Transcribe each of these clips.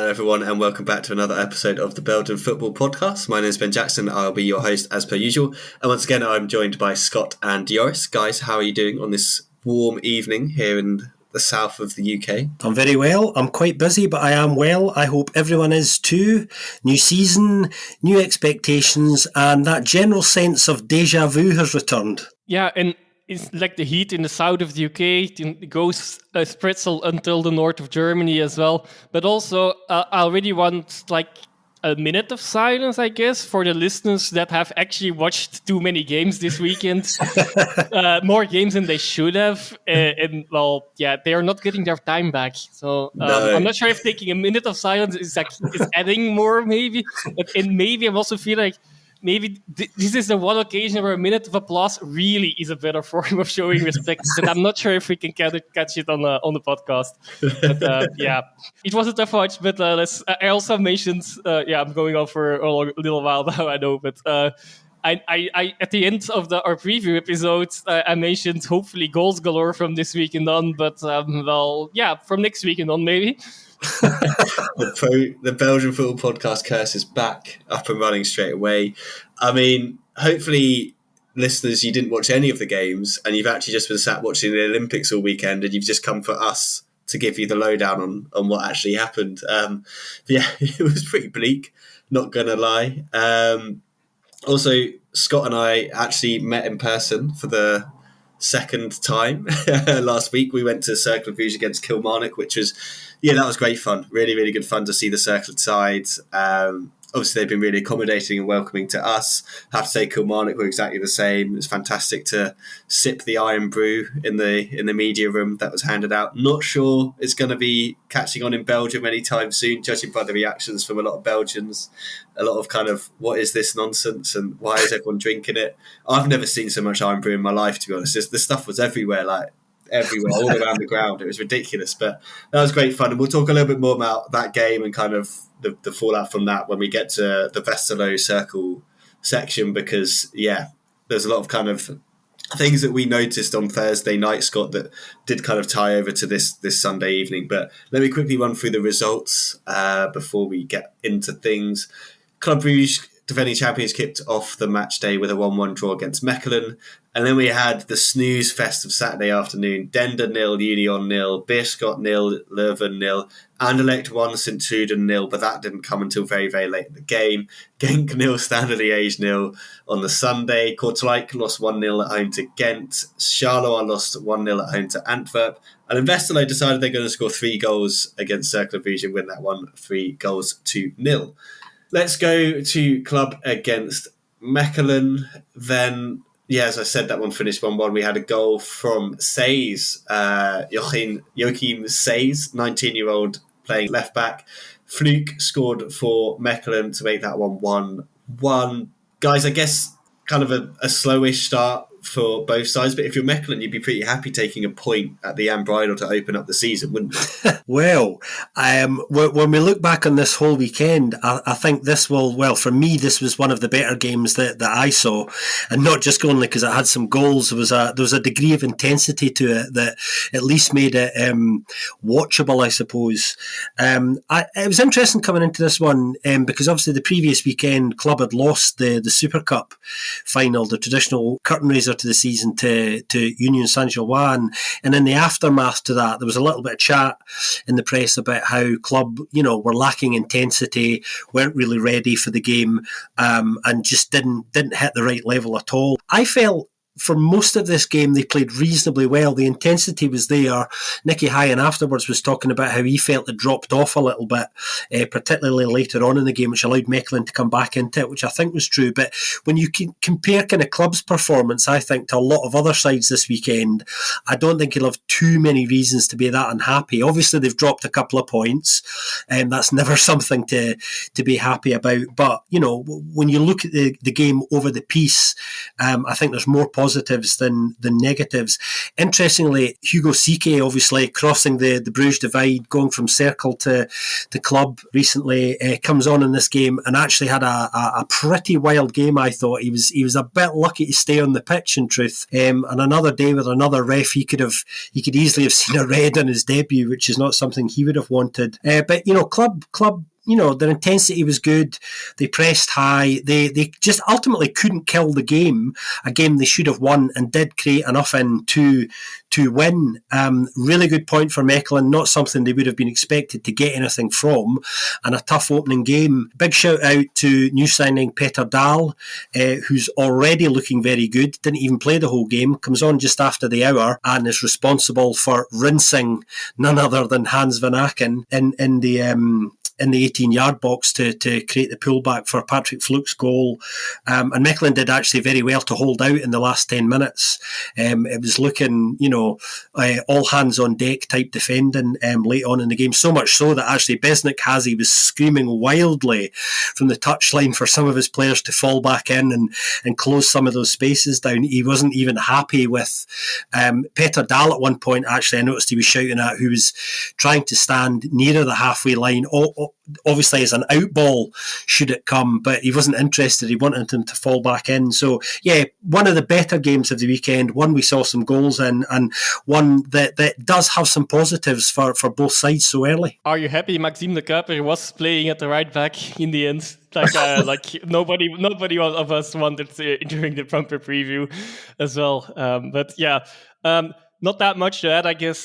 Hello everyone and welcome back to another episode of the Belgian Football Podcast. My name is Ben Jackson. I'll be your host as per usual. And once again, I'm joined by Scott and Joris. Guys, how are you doing on this warm evening here in the south of the UK? I'm very well. I'm quite busy, but I am well. I hope everyone is too. New season, new expectations, and that general sense of deja vu has returned. Yeah, and it's like the heat in the south of the UK. It goes spreads until the north of Germany as well. But also, I really want like a minute of silence, I guess, for the listeners that have actually watched too many games this weekend. More games than they should have. And well, yeah, they are not getting their time back. So No. I'm not sure if taking a minute of silence is adding more, maybe. And maybe I'm also feeling like maybe this is the one occasion where a minute of applause really is a better form of showing respect. But I'm not sure if we can catch it on the podcast. But yeah, it was a tough watch. But I also mentioned, I'm going on for a little while now, I know. But I at the end of our preview episode, I mentioned hopefully goals galore from this weekend on. But from next weekend on maybe. The Belgian Football Podcast curse is back, up and running straight away. I mean, hopefully, listeners, you didn't watch any of the games and you've actually just been sat watching the Olympics all weekend and you've just come for us to give you the lowdown on what actually happened. It was pretty bleak, not going to lie. Also, Scott and I actually met in person for the second time last week. We went to Cercle Brugge against Kilmarnock, which was that was great fun. Really, really good fun to see the Cercle side. Obviously, they've been really accommodating and welcoming to us. I have to say, Kilmarnock were exactly the same. It was fantastic to sip the Iron Brew in the media room that was handed out. Not sure it's going to be catching on in Belgium anytime soon, judging by the reactions from a lot of Belgians. A lot of kind of, what is this nonsense and why is everyone drinking it? I've never seen so much Iron Brew in my life, to be honest. The stuff was everywhere, all around the ground. It was ridiculous, but that was great fun. And we'll talk a little bit more about that game and kind of the fallout from that when we get to the Westerlo Cercle section, because there's a lot of kind of things that we noticed on Thursday night, Scott, that did kind of tie over to this Sunday evening. But let me quickly run through the results before we get into things. Club Brugge, defending champions, kicked off the match day with a 1-1 draw against Mechelen. And then we had the snooze fest of Saturday afternoon. Dender 0, Union 0, Beerschot 0, Leuven 0, Anderlecht 1, St. Truiden 0, but that didn't come until very, very late in the game. Genk 0, Standard Liège 0 on the Sunday. Kortrijk lost 1-0 at home to Ghent. Charleroi lost 1-0 at home to Antwerp. And Westerlo decided they're going to score 3 goals against Cercle Brugge and win that one 3-0. Let's go to Club against Mechelen. Then, as I said, that one finished 1-1. We had a goal from Seys, Joachim Seys, 19-year-old playing left back. Fluke scored for Mechelen to make that one 1-1. Guys, I guess kind of a slowish start for both sides, but if you're Mechelen, you'd be pretty happy taking a point at the Bridal to open up the season, wouldn't you? Well, when we look back on this whole weekend, I think this will, for me, this was one of the better games that I saw, and not just only because it had some goals. There was a degree of intensity to it that at least made it watchable, I suppose. It was interesting coming into this one because obviously the previous weekend, Club had lost the Super Cup final, the traditional curtain raiser to the season, to Union Saint-Gilloise, and in the aftermath to that, there was a little bit of chat in the press about how Club, were lacking intensity, weren't really ready for the game, and just didn't hit the right level at all. I felt for most of this game, they played reasonably well. The intensity was there. Nicky Hyan afterwards was talking about how he felt it dropped off a little bit, particularly later on in the game, which allowed Mechelen to come back into it, which I think was true. But when you can compare kind of Club's performance, I think, to a lot of other sides this weekend, I don't think you'll have too many reasons to be that unhappy. Obviously, they've dropped a couple of points, and that's never something to be happy about. But, when you look at the game over the piece, I think there's more positives positives than negatives. Interestingly, Hugo Sike, obviously crossing the Bruges divide, going from Cercle to club recently, comes on in this game and actually had a pretty wild game. I thought he was a bit lucky to stay on the pitch, in truth. And another day with another ref, he could easily have seen a red on his debut, which is not something he would have wanted. But club. Their intensity was good. They pressed high. They just ultimately couldn't kill the game. A game they should have won and did create enough in to win. Really good point for Mechelen. Not something they would have been expected to get anything from. And a tough opening game. Big shout out to new signing Peter Dahl, who's already looking very good. Didn't even play the whole game. Comes on just after the hour and is responsible for rinsing none other than Hans van Aken in the 18-yard box to create the pullback for Patrick Fluke's goal. And Mechelen did actually very well to hold out in the last 10 minutes. It was looking, all hands on deck type defending late on in the game. So much so that actually Besnik Hazy was screaming wildly from the touchline for some of his players to fall back in and close some of those spaces down. He wasn't even happy with Peter Dahl at one point. Actually, I noticed he was shouting at, who was trying to stand nearer the halfway line, obviously as an out ball should it come, but he wasn't interested. He wanted him to fall back in. So yeah, one of the better games of the weekend, one we saw some goals in, and one that does have some positives for both sides so early. Are you happy Maxime de Kuiper was playing at the right back in the end? Like nobody of us wanted during the bumper preview as well. But yeah, not that much to add, I guess.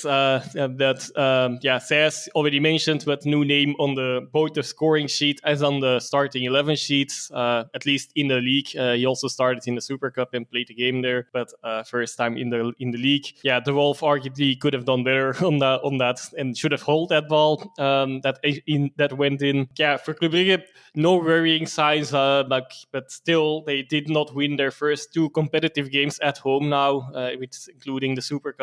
Sayers already mentioned, but new name on both the scoring sheet as on the starting 11 sheets, at least in the league. He also started in the Super Cup and played the game there, but first time in the league. Yeah, De Wolf arguably could have done better on that and should have held that ball that went in. Yeah, for Club Brugge, no worrying signs, but still they did not win their first two competitive games at home now, including the Super Cup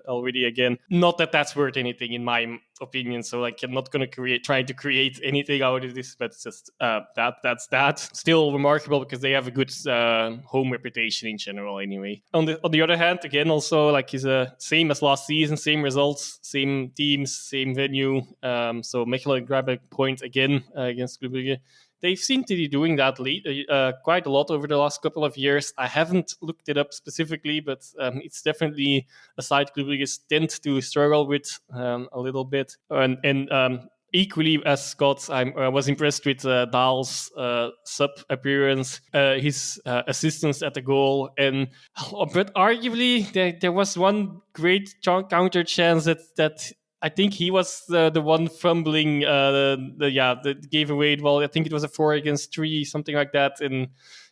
already again. Not that that's worth anything in my opinion, so I'm not going to try to create anything out of this, but it's just that's that. Still remarkable because they have a good home reputation in general anyway. On the other hand, again, also is same as last season, same results, same teams, same venue. So Mechelen grab a point again against Club Brugge. They seem to be doing that quite a lot over the last couple of years. I haven't looked it up specifically, but it's definitely a side Club Brugge tend to struggle with a little bit. And equally as Scott, I was impressed with Dahl's sub appearance, his assistance at the goal, but arguably there was one great counter chance that I think he was the one fumbling that gave away the ball. I think it was a 4-against-3, something like that. And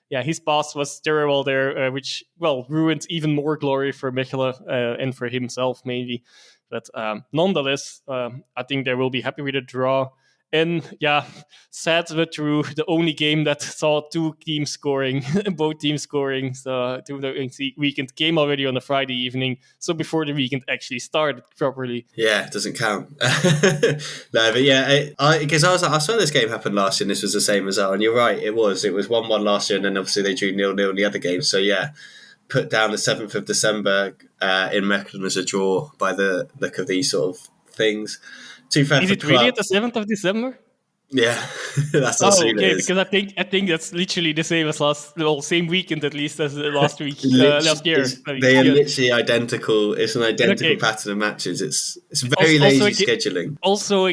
yeah, his pass was terrible there, which ruined even more glory for Mechelen and for himself maybe. But nonetheless, I think they will be happy with a draw. And yeah, sad but true, the only game that saw both teams scoring. So the weekend came already on a Friday evening, so before the weekend actually started properly. Yeah, it doesn't count. No, but yeah, because I saw this game happen last year, and this was the same result. And you're right, it was 1-1 last year, and then obviously they drew 0-0 in the other game. So yeah, put down the 7th of December in Mechelen as a draw by the look of these sort of things. Is it really at the 7th of December? Yeah, that's how soon it is. Because I think that's literally the same as same weekend at least as last week, last year. They are literally identical. It's an identical pattern of matches. It's very lazy scheduling. Also,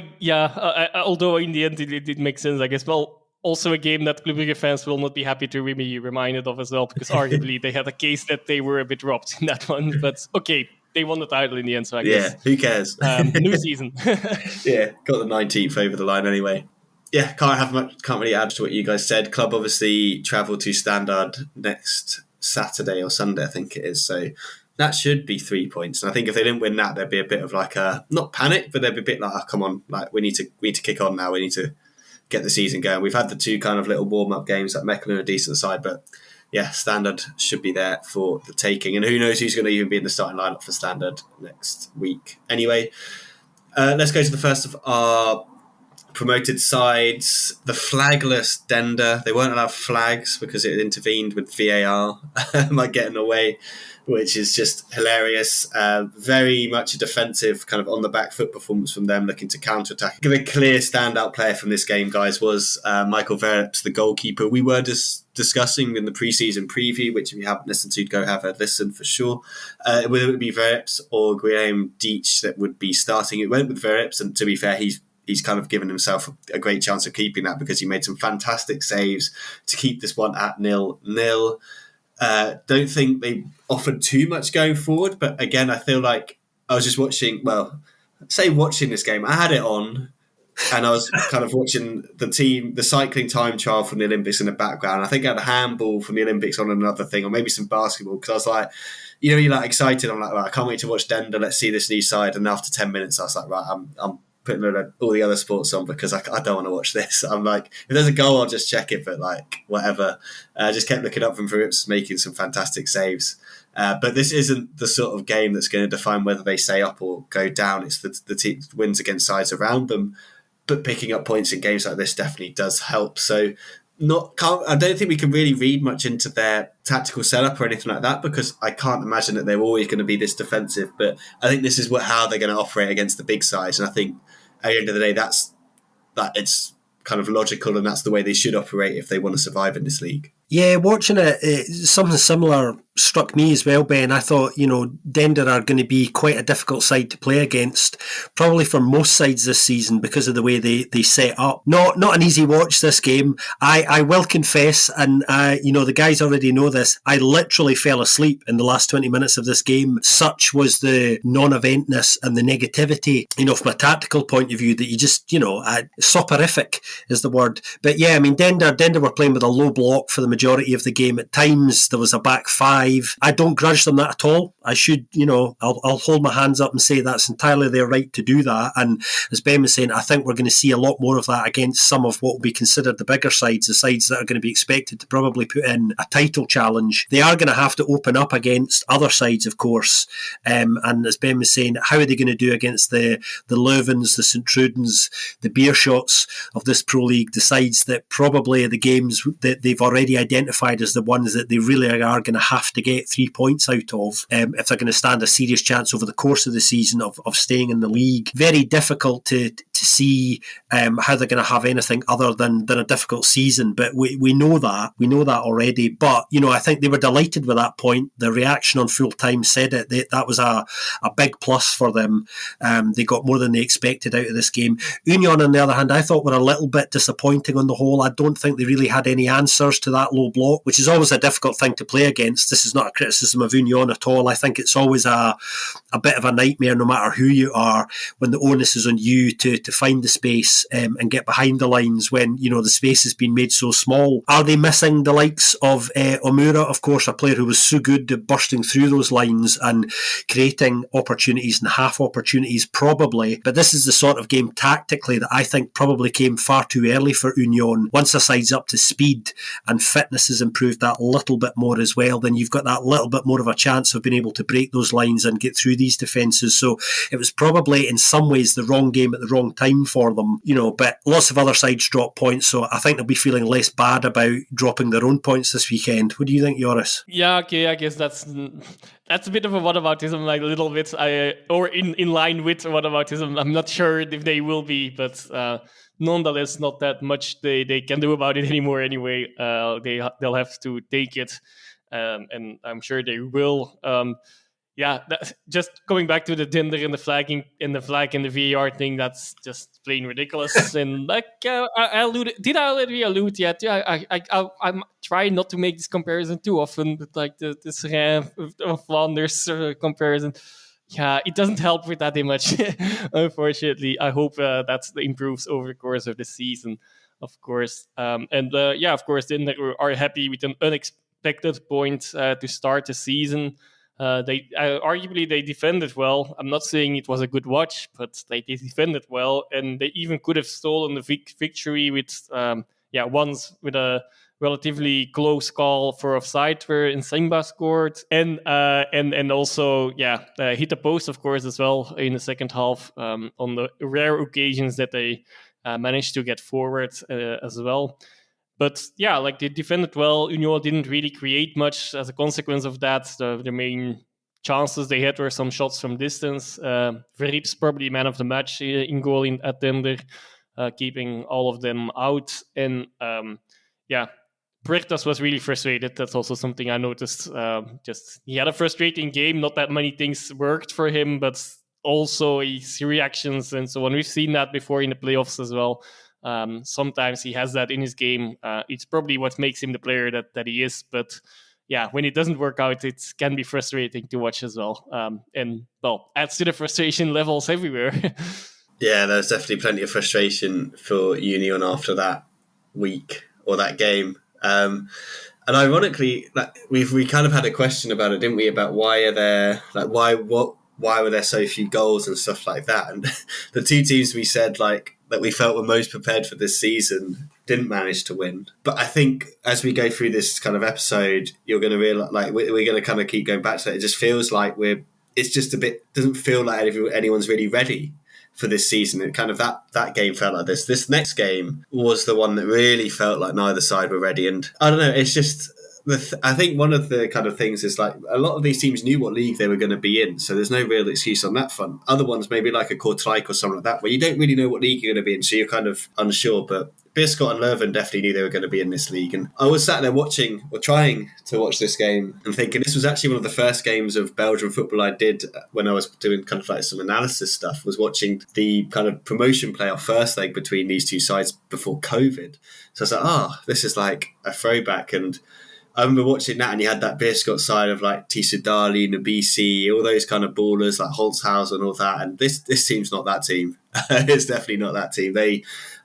although in the end it makes sense, I guess. Well, also a game that Club Brugge fans will not be happy to be reminded of as well, because arguably they had a case that they were a bit robbed in that one. But okay. They won the title in the end, so I guess. Yeah, who cares? New season. Yeah, got the 19th over the line anyway. Yeah, can't really add to what you guys said. Club obviously travel to Standard next Saturday or Sunday, I think it is. So that should be 3 points. And I think if they didn't win that, there'd be a bit of not panic, but there'd be a bit like, come on, we need to kick on now. We need to get the season going. We've had the two kind of little warm-up games at Mechelen, a decent side, but yeah, Standard should be there for the taking. And who knows who's going to even be in the starting lineup for Standard next week. Anyway, let's go to the first of our promoted sides, the flagless Dender. They weren't allowed flags because it intervened with VAR by getting away, which is just hilarious. Very much a defensive kind of on the back foot performance from them, looking to counter-attack. The clear standout player from this game, guys, was Michael Verrips, the goalkeeper. We were just discussing in the pre-season preview, which if you haven't listened to, go have a listen for sure, whether it would be Verrips or Graham Deitch that would be starting. It went with Verrips, and to be fair, he's kind of given himself a great chance of keeping that because he made some fantastic saves to keep this one at 0-0. Don't think they offered too much going forward, but again, I feel like I was just watching this game. I had it on and I was kind of watching the cycling time trial from the Olympics in the background. I think I had a handball from the Olympics on another thing, or maybe some basketball, because I was like, you're like excited. I'm like, right, I can't wait to watch Dender. Let's see this new side. And after 10 minutes, I was like, right, I'm putting all the other sports on because I don't want to watch this. I'm like, if there's a goal, I'll just check it, but like, whatever. I just kept looking up from Verrips making some fantastic saves. But this isn't the sort of game that's going to define whether they stay up or go down. It's the team wins against sides around them. But picking up points in games like this definitely does help. So I don't think we can really read much into their tactical setup or anything like that, because I can't imagine that they're always going to be this defensive. But I think this is how they're going to operate against the big sides. And I think at the end of the day, that it's kind of logical, and that's the way they should operate if they want to survive in this league. Yeah, watching it, something similar struck me as well, Ben. I thought, Dender are going to be quite a difficult side to play against, probably for most sides this season because of the way they set up. Not an easy watch, this game. I will confess, and the guys already know this, I literally fell asleep in the last 20 minutes of this game. Such was the non-eventness and the negativity, from a tactical point of view, that you just, soporific is the word. But yeah, I mean, Dender were playing with a low block for the majority of the game. At times there was a back five. I don't grudge them that at all. I should, I'll hold my hands up and say that's entirely their right to do that. And as Ben was saying, I think we're going to see a lot more of that against some of what will be considered the bigger sides, the sides that are going to be expected to probably put in a title challenge. They are going to have to open up against other sides, of course. And as Ben was saying, how are they going to do against the Leuvens, the St. Trudens, the Beershots of this Pro League, the sides that probably the games that they've already identified as the ones that they really are going to have to get 3 points out of if they're going to stand a serious chance over the course of the season of staying in the league. Very difficult to see how they're going to have anything other than a difficult season, but we know that already. But I think they were delighted with that point. The reaction on full time said it. That was a big plus for them. They got more than they expected out of this game. Union, on the other hand, I thought were a little bit disappointing on the whole. I don't think they really had any answers to that low block, which is always a difficult thing to play against. This is not a criticism of Union at all. I think it's always a bit of a nightmare, no matter who you are, when the onus is on you to find the space and get behind the lines when the space has been made so small. Are they missing the likes of Omura, of course, a player who was so good at bursting through those lines and creating opportunities and half opportunities? Probably, but this is the sort of game tactically that I think probably came far too early for Union. Once a side's up to speed and fitness has improved that little bit more as well, then you've got that little bit more of a chance of being able to break those lines and get through these defences. So it was probably in some ways the wrong game at the wrong time for them, but lots of other sides drop points, so I think they'll be feeling less bad about dropping their own points this weekend. What do you think, Joris? Yeah, okay, I guess that's a bit of a whataboutism, like a little bit, or in line with whataboutism. I'm not sure if they will be, but nonetheless, not that much they can do about it anymore anyway. They'll have to take it, and I'm sure they will. Just going back to the Dender and the flagging and the flag and the VAR thing, that's just plain ridiculous. And like I alluded, did I already allude yet? Yeah, I'm trying not to make this comparison too often, but like the Serrain of Flanders comparison. Yeah, it doesn't help with that much, unfortunately. I hope that improves over the course of the season, of course. Of course, then they are happy with an unexpected point to start the season. They arguably they defended well. I'm not saying it was a good watch, but they defended well, and they even could have stolen the victory with once with a relatively close call for offside where Nsimba scored, and also hit the post, of course, as well in the second half on the rare occasions that they managed to get forward as well. But yeah, like they defended well. Union didn't really create much as a consequence of that. The main chances they had were some shots from distance. Verriep's probably man of the match in goal at Dender, keeping all of them out. And Puertas was really frustrated. That's also something I noticed. Just he had a frustrating game. Not that many things worked for him, but also his reactions and so on. We've seen that before in the playoffs as well. Sometimes he has that in his game. It's probably what makes him the player that he is. But yeah, when it doesn't work out, it can be frustrating to watch as well. And well, adds to the frustration levels everywhere. Yeah, there's definitely plenty of frustration for Union after that week or that game. And ironically, like, we kind of had a question about it, didn't we? About why were there so few goals and stuff like that? And the two teams we said like that we felt were most prepared for this season didn't manage to win. But I think as we go through this kind of episode, you're going to realize, like, we're going to kind of keep going back to it. It just feels like it's just a bit, doesn't feel like anyone's really ready for this season. It kind of that game felt like this. This next game was the one that really felt like neither side were ready. And I don't know, it's just, I think one of the kind of things is like a lot of these teams knew what league they were going to be in, so there's no real excuse on that front. Other ones, maybe like a Kortrijk or something like that, where you don't really know what league you're going to be in, so you're kind of unsure. But Beerschot and Leuven definitely knew they were going to be in this league. And I was sat there trying to watch this game and thinking this was actually one of the first games of Belgian football I did when I was doing kind of like some analysis stuff, was watching the kind of promotion playoff first leg between these two sides before COVID. So I was like, this is like a throwback. And I remember watching that, and you had that Beerschot side of like Tissoudali, Nabisi, all those kind of ballers like Holzhausen and all that. And this team's not that team. It's definitely not that team.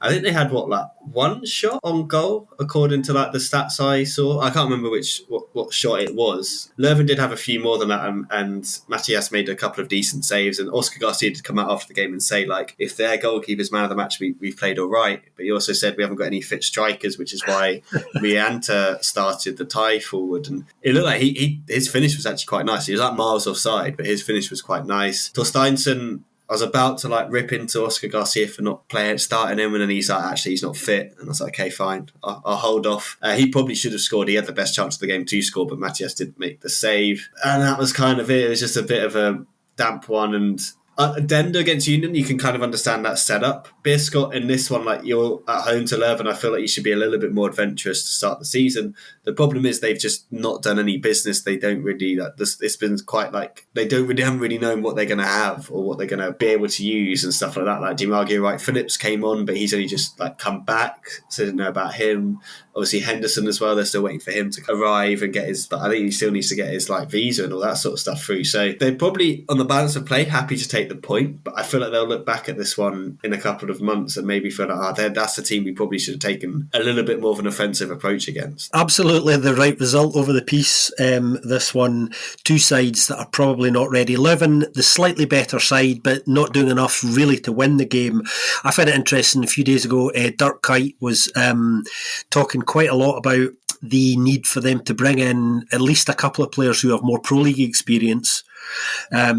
I think they had one shot on goal according to like the stats I saw. I can't remember what shot it was. Leuven did have a few more than that, and Matthias made a couple of decent saves. And Oscar Garcia did come out after the game and say, like, if their goalkeeper's man of the match, we've played all right. But he also said we haven't got any fit strikers, which is why Rianta started the tie forward. And it looked like his finish was actually quite nice. He was like miles offside, but his finish was quite nice. Torsteinsen, I was about to like rip into Oscar Garcia for not starting him, and then he's like, actually, he's not fit. And I was like, okay, fine, I'll hold off. He probably should have scored. He had the best chance of the game to score, but Matthias didn't make the save. And that was kind of it. It was just a bit of a damp one. And Dender against Union, you can kind of understand that setup. Beerschot in this one, like, you're at home to Leuven, I feel like you should be a little bit more adventurous to start the season. The problem is they've just not done any business. They don't really, it's been quite like, they haven't really known what they're going to have or what they're going to be able to use and stuff like that. Like Dimaggio Wright Phillips came on, but he's only just like come back, so I didn't know about him. Obviously Henderson as well, they're still waiting for him to arrive and get his, I think he still needs to get his like visa and all that sort of stuff through. So they're probably, on the balance of play, happy to take the point, but I feel like they'll look back at this one in a couple of months and maybe feel like, that's the team we probably should have taken a little bit more of an offensive approach against. Absolutely the right result over the piece. This one, two sides that are probably not ready. Leuven, the slightly better side, but not doing enough really to win the game. I found it interesting a few days ago, Dirk Kuyt was talking quite a lot about the need for them to bring in at least a couple of players who have more Pro League experience.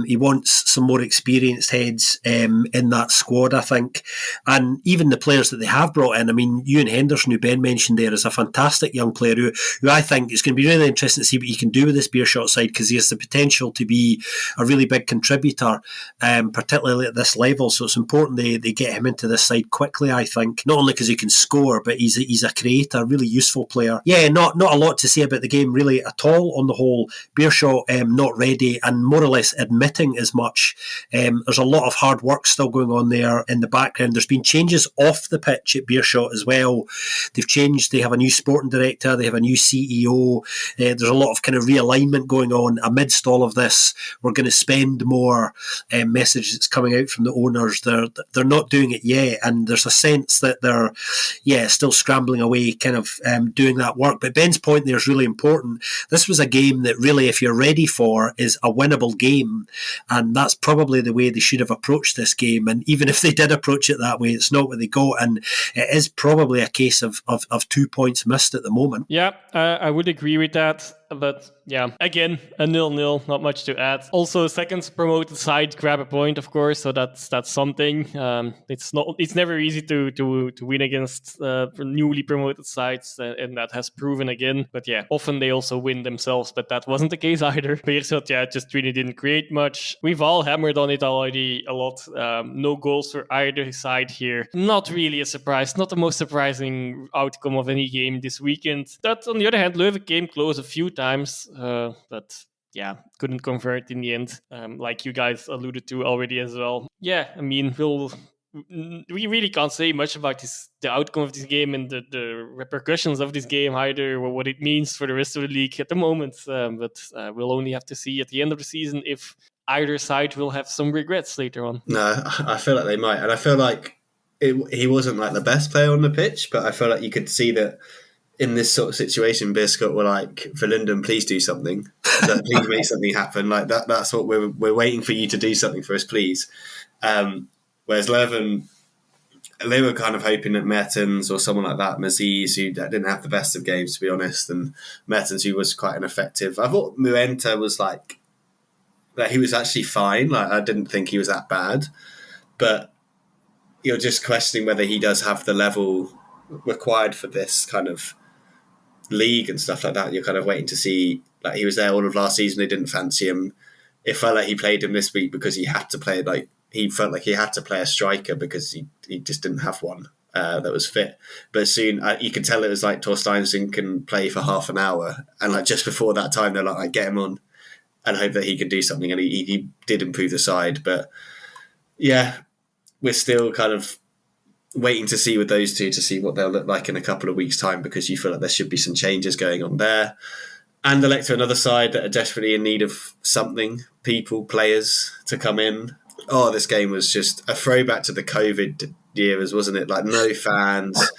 He wants some more experienced heads in that squad, I think. And even the players that they have brought in, I mean, Ewan Henderson, who Ben mentioned there, is a fantastic young player who I think is going to be really interesting to see what he can do with this Beerschot side, because he has the potential to be a really big contributor, particularly at this level. So it's important they get him into this side quickly, I think. Not only because he can score, but he's a creator, a really useful player. Yeah, not a lot to say about the game really at all on the whole. Beerschot not ready, and more or less admitting as much. There's a lot of hard work still going on there in the background. There's been changes off the pitch at Beerschot as well. They've changed. They have a new sporting director. They have a new CEO. There's a lot of kind of realignment going on amidst all of this. We're going to spend more. Message that's coming out from the owners. They're not doing it yet, and there's a sense that they're still scrambling away, kind of doing that work. But Ben's point there is really important. This was a game that really, if you're ready for, is a winnable game, and that's probably the way they should have approached this game. And even if they did approach it that way, it's not what they got, and it is probably a case of 2 points missed at the moment. Yeah, I would agree with that. But yeah, again, a 0-0, not much to add. Also, second promoted side grab a point, of course, so that's something. It's never easy to win against newly promoted sides, and that has proven again. But yeah, often they also win themselves, but that wasn't the case either. Beerschot, just really didn't create much. We've all hammered on it already a lot. No goals for either side here. Not really a surprise. Not the most surprising outcome of any game this weekend. But on the other hand, Leuven came close a few times, but yeah, couldn't convert in the end, like you guys alluded to already as well. Yeah, I mean, we really can't say much about the outcome of this game and the repercussions of this game either, or what it means for the rest of the league at the moment. But we'll only have to see at the end of the season if either side will have some regrets later on. No, I feel like they might. And I feel like he wasn't like the best player on the pitch, but I feel like you could see that in this sort of situation, Beerschot were like, Verlinden, please do something. Please make something happen. Like that's what we're waiting for you to do something for us, please. Whereas Leuven, they were kind of hoping that Mertens or someone like that, Maziz, who didn't have the best of games, to be honest, and Mertens, who was quite ineffective. I thought Muenta was like, that he was actually fine. Like, I didn't think he was that bad. But you're just questioning whether he does have the level required for this kind of league and stuff like that. You're kind of waiting to see. Like, he was there all of last season. They didn't fancy him. It felt like he played him this week because he had to play. Like, he felt like he had to play a striker because he just didn't have one that was fit. But soon you could tell it was like Torsteinsen can play for half an hour, and like just before that time they're like get him on and hope that he can do something. And he did improve the side, but yeah, we're still kind of waiting to see with those two to see what they'll look like in a couple of weeks' time, because you feel like there should be some changes going on there. And Anderlecht are another side that are desperately in need of something, players to come in. Oh, this game was just a throwback to the COVID years, wasn't it? Like, no fans,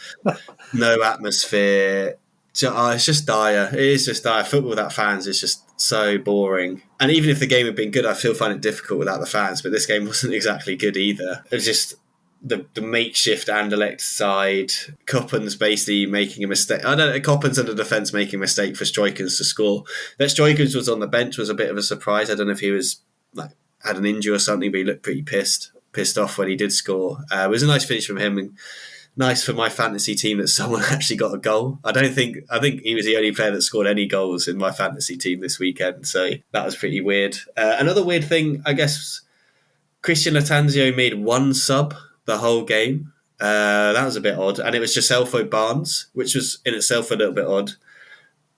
no atmosphere. It's just dire. It is just dire. Football without fans is just so boring. And even if the game had been good, I still find it difficult without the fans. But this game wasn't exactly good either. It was just the makeshift Anderlecht side. Koppen's basically making a mistake. I don't know, Koppen's under defence making a mistake for Stroikens to score. That Stroikens was on the bench was a bit of a surprise. I don't know if he was like had an injury or something, but he looked pretty pissed off when he did score. It was a nice finish from him, and nice for my fantasy team that someone actually got a goal. I think he was the only player that scored any goals in my fantasy team this weekend, so that was pretty weird. Another weird thing, I guess, Christian Latanzio made one sub the whole game. That was a bit odd, and it was Joselfo Barnes, which was in itself a little bit odd.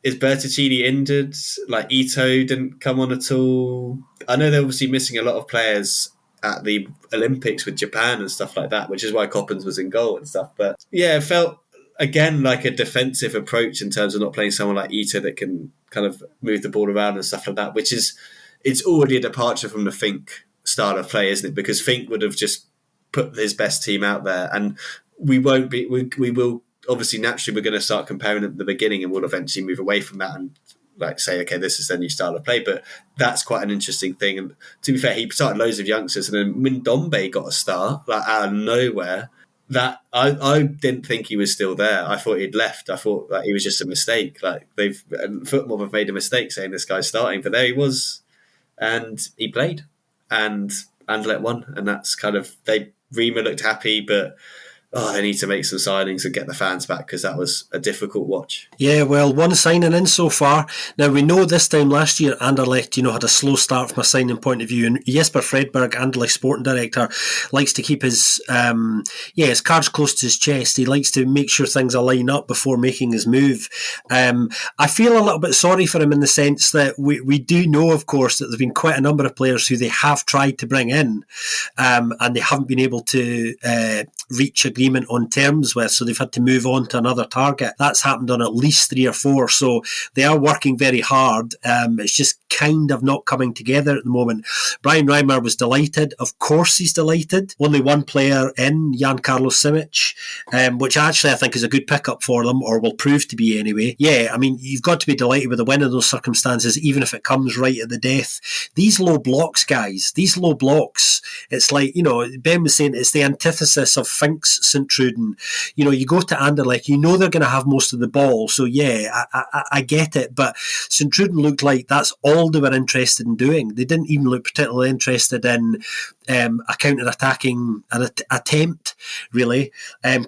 Is Bertuccini injured? Like, Ito didn't come on at all. I know they're obviously missing a lot of players at the Olympics with Japan and stuff like that, which is why Coppens was in goal and stuff. But yeah, it felt, again, like a defensive approach in terms of not playing someone like Ito that can kind of move the ball around and stuff like that, which is, it's already a departure from the Fink style of play, isn't it? Because Fink would have just put his best team out there, and we will obviously naturally we're going to start comparing at the beginning, and we'll eventually move away from that and like say, okay, this is their new style of play. But that's quite an interesting thing. And to be fair, he started loads of youngsters, and then Mindombe got a start like out of nowhere. That I didn't think he was still there. I thought he'd left. I thought that he was just a mistake. Like, football have made a mistake saying this guy's starting, but there he was, and he played, and Anderlecht won, and that's kind of Rima looked happy, but they need to make some signings and get the fans back, because that was a difficult watch. Yeah, well, one signing in so far. Now, we know this time last year, Anderlecht, had a slow start from a signing point of view, and Jesper Fredberg, Anderlecht sporting director, likes to keep his cards close to his chest. He likes to make sure things align up before making his move. I feel a little bit sorry for him in the sense that we do know, of course, that there have been quite a number of players who they have tried to bring in, and they haven't been able to reach agreement on terms with, so they've had to move on to another target. That's happened on at least 3 or 4, so they are working very hard. It's just kind of not coming together at the moment. Brian Reimer was delighted. Of course he's delighted. Only one player in, Jan Carlos Simic, which actually I think is a good pickup for them, or will prove to be anyway. Yeah, I mean, you've got to be delighted with the win in those circumstances, even if it comes right at the death. These low blocks, guys, it's like, Ben was saying, it's the antithesis of Fink's St Truden. You know, you go to Anderlecht, you know they're going to have most of the ball. So yeah, I get it. But St Truden looked like that's all they were interested in doing. They didn't even look particularly interested in a counter-attacking attempt, really.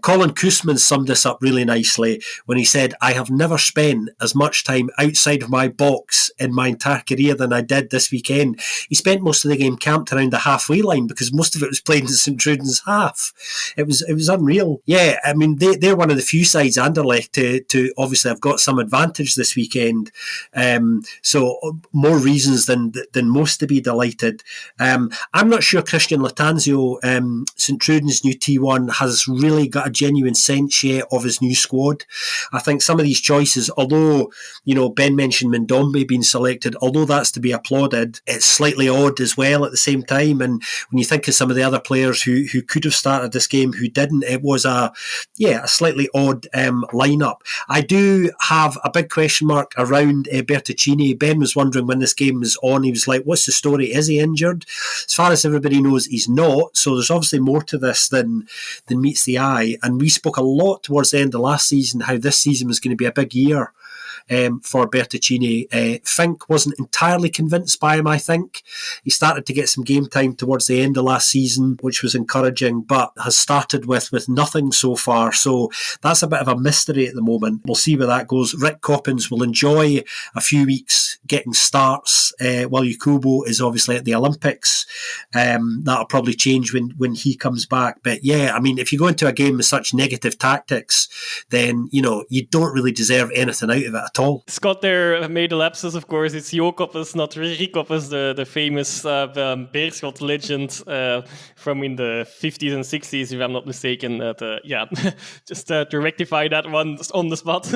Colin Koosman summed this up really nicely when he said, "I have never spent as much time outside of my box in my entire career than I did this weekend." He spent most of the game camped around the halfway line because most of it was played in St Truden's half. It was unreal. Yeah, I mean, they're one of the few sides, Anderlecht, to obviously have got some advantage this weekend. So more reasons than most to be delighted. I'm not sure Christian Latanzio, St Truden's new T1, has really got a genuine sense yet of his new squad. I think some of these choices, although, you know, Ben mentioned Mendombe being selected, although that's to be applauded, it's slightly odd as well at the same time. And when you think of some of the other players who could have started this game who didn't, it was a slightly odd lineup. I do have a big question mark around Bertuccini. Ben was wondering when this game was on. He was like, "What's the story? Is he injured?" As far as everybody knows, he's not. So there's obviously more to this than meets the eye. And we spoke a lot towards the end of last season how this season was going to be a big year for Bertuccini. Fink wasn't entirely convinced by him, I think. He started to get some game time towards the end of last season, which was encouraging, but has started with nothing so far. So that's a bit of a mystery at the moment. We'll see where that goes. Rick Coppins will enjoy a few weeks getting starts while Yakubo is obviously at the Olympics. That'll probably change when he comes back. But yeah, I mean, if you go into a game with such negative tactics, then, you know, you don't really deserve anything out of it at all. Scott there made a lapsus, of course. It's Jo Koppes, not Rick Koppes, the famous Beerschot legend from in the 50s and 60s, if I'm not mistaken. Just to rectify that one on the spot.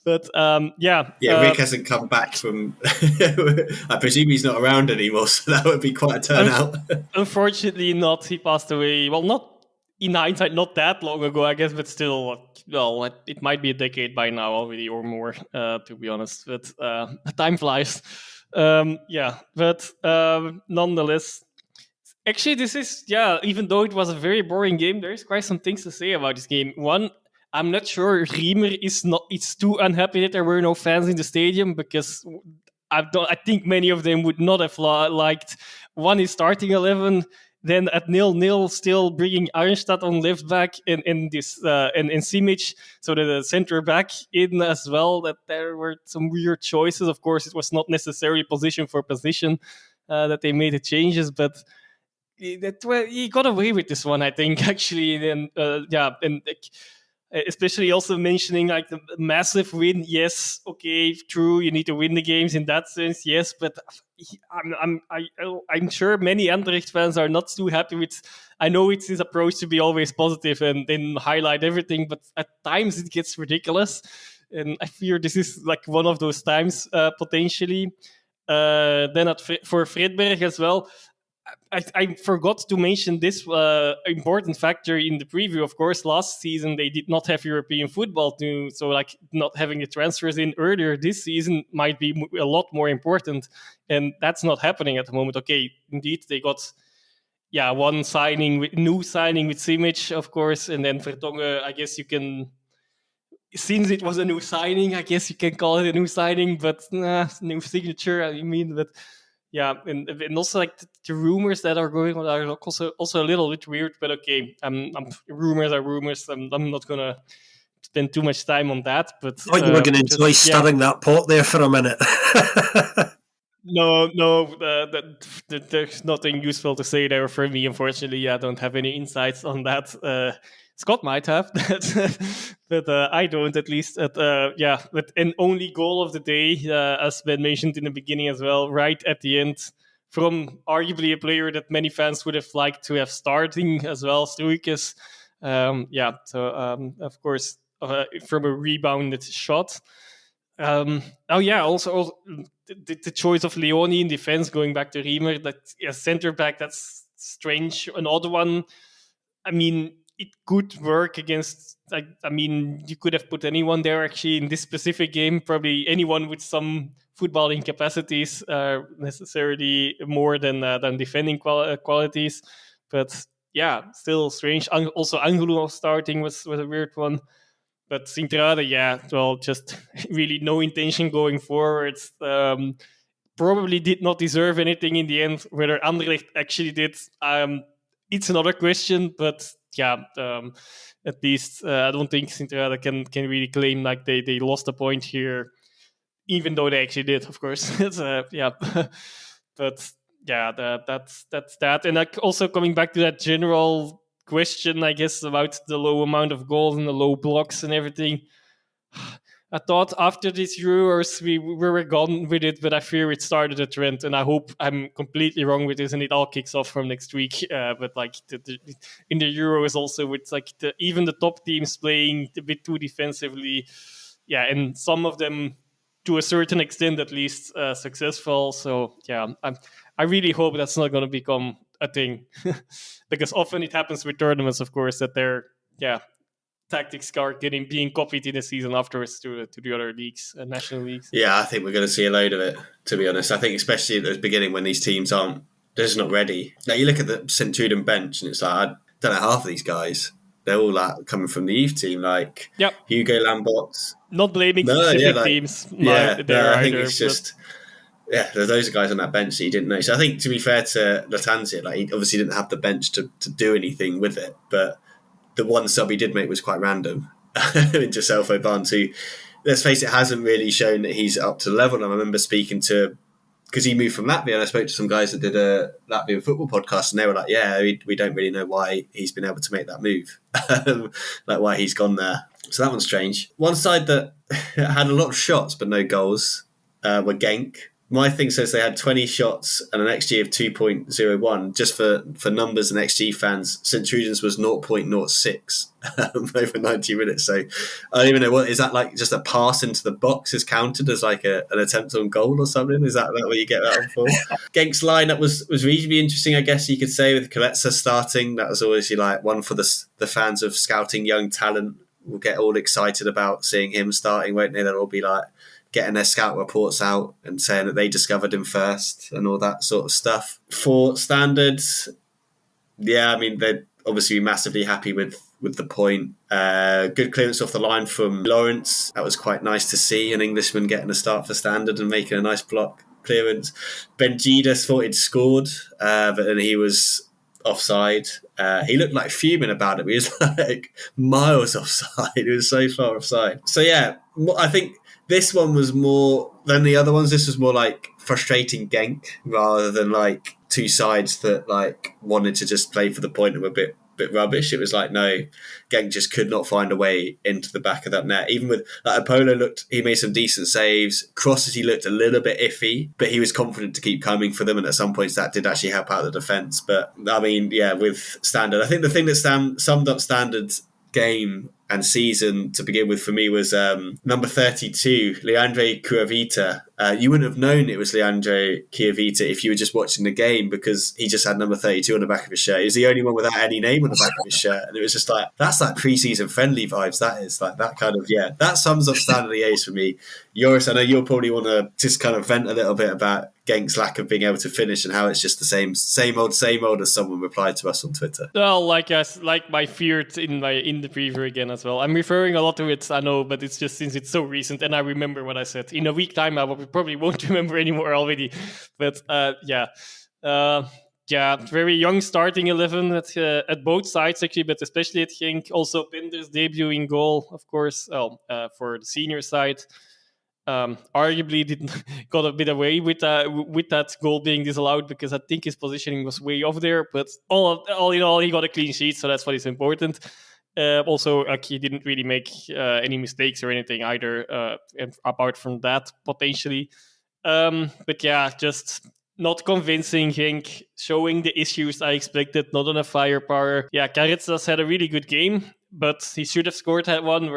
But Rick hasn't come back from. I presume he's not around anymore, so that would be quite a turnout. Unfortunately, not. He passed away. Well, not in hindsight, not that long ago, I guess, but still, well, it might be a decade by now already or more, to be honest. But time flies. Nonetheless, actually, this is, even though it was a very boring game, there is quite some things to say about this game. One, I'm not sure Riemer it's too unhappy that there were no fans in the stadium, because I think many of them would not have liked one is starting 11, then at 0-0 still bringing Arnstad on left back and Simic, so the center back in as well. That there were some weird choices. Of course, it was not necessarily position for position that they made the changes, but he got away with this one, I think, actually. And especially also mentioning like the massive win. Yes, okay, true. You need to win the games in that sense. Yes, but I'm sure many Anderlecht fans are not too happy with. I know it's his approach to be always positive and then highlight everything, but at times it gets ridiculous, and I fear this is like one of those times potentially. Then for Fredberg as well. I forgot to mention this important factor in the preview. Of course, last season they did not have European football, so like not having the transfers in earlier this season might be a lot more important, and that's not happening at the moment. Okay, indeed they got one new signing with Simic, of course, and then Vertongen. I guess you can, since it was a new signing, I guess you can call it a new signing, but new signature. I mean, but. Yeah, and also like the rumors that are going on are also a little bit weird, but okay, rumors are rumors. I'm not gonna spend too much time on that. But I thought you were going to enjoy stirring that pot there for a minute. No, there's nothing useful to say there for me. Unfortunately, I don't have any insights on that. Scott might have that, but I don't, at least. But an only goal of the day, as Ben mentioned in the beginning as well, right at the end, from arguably a player that many fans would have liked to have starting as well, Struikes. Of course, from a rebounded shot. Also the choice of Leoni in defense, going back to Riemer, that center back, that's strange. An odd one. I mean, it could work against. You could have put anyone there actually in this specific game. Probably anyone with some footballing capacities, necessarily more than defending qualities. But still strange. Also, Angulo starting was a weird one. But Sint-Truiden, well, just really no intention going forward. Probably did not deserve anything in the end. Whether Anderlecht actually did, it's another question. But at least I don't think Sint-Truiden can really claim like they lost a point here, even though they actually did, of course. It's, but that's that. And also coming back to that general question, I guess, about the low amount of goals and the low blocks and everything. I thought after these Euros we were gone with it, but I fear it started a trend, and I hope I'm completely wrong with this and it all kicks off from next week. But like in the Euros also with like even the top teams playing a bit too defensively, and some of them to a certain extent at least successful. So I really hope that's not going to become a thing, because often it happens with tournaments, of course, that they're tactics are being copied in the season afterwards to the other leagues, national leagues. Yeah, I think we're going to see a load of it, to be honest. I think especially at the beginning when these teams they're just not ready. Now you look at the St. Truiden bench and it's like, I don't know half of these guys. They're all like coming from the youth team, like Hugo Lambot. Not blaming specific teams. I think it's just... Yeah, there's those guys on that bench that you didn't know. So I think, to be fair to Latanzia, like he obviously didn't have the bench to do anything with it, but the one sub he did make was quite random. Joselfo Barnes, who, let's face it, hasn't really shown that he's up to the level. And I remember speaking to, because he moved from Latvia, and I spoke to some guys that did a Latvian football podcast, and they were like, we don't really know why he's been able to make that move, like why he's gone there. So that one's strange. One side that had a lot of shots but no goals were Genk. My thing says they had 20 shots and an XG of 2.01. Just for numbers and XG fans, St. Truiden's was 0.06 over 90 minutes. So I don't even know, what is that, like just a pass into the box is counted as like an attempt on goal or something? Is that what you get that one for? Genk's lineup was reasonably interesting, I guess you could say, with Kaletsa starting. That was always like one for the fans of scouting young talent. Will get all excited about seeing him starting, won't they? They'll all be like getting their scout reports out and saying that they discovered him first and all that sort of stuff. For standards, I mean, they'd obviously be massively happy with the point. Good clearance off the line from Lawrence. That was quite nice to see, an Englishman getting a start for standard and making a nice block clearance. Benjidas thought he'd scored, but then he was offside. He looked like fuming about it. He was like miles offside. He was so far offside. So I think this one was more than the other ones. This was more like frustrating Genk rather than like two sides that like wanted to just play for the point and were a bit rubbish. It was like, no, Genk just could not find a way into the back of that net. Even with like Apollo he made some decent saves. Crosses, he looked a little bit iffy, but he was confident to keep coming for them. And at some points that did actually help out the defence. But I mean, with Standard, I think the thing that summed up Standard's game and season to begin with for me was number 32, Leandro Cuevita. You wouldn't have known it was Leandro Cuevita if you were just watching the game, because he just had number 32 on the back of his shirt. He was the only one without any name on the back of his shirt, and it was just like, that's like pre-season friendly vibes. That is like that kind of, that sums up Standard Liège for me. Joris, I know you'll probably want to just kind of vent a little bit about Genk's lack of being able to finish and how it's just the same old as someone replied to us on Twitter. Well, like my feared in the preview again as well. I'm referring a lot to it, I know, but it's just since it's so recent and I remember what I said. In a week time, I probably won't remember anymore already. But very young starting 11 at both sides actually, but especially at Genk. Also Pinder's debut in goal, of course, for the senior side. Arguably got a bit away with that goal being disallowed, because I think his positioning was way off there. But all in all, he got a clean sheet, so that's what is important. Also, he didn't really make any mistakes or anything either, apart from that potentially. But just not convincing Genk, showing the issues I expected, not enough firepower. Carritzas had a really good game, but he should have scored that one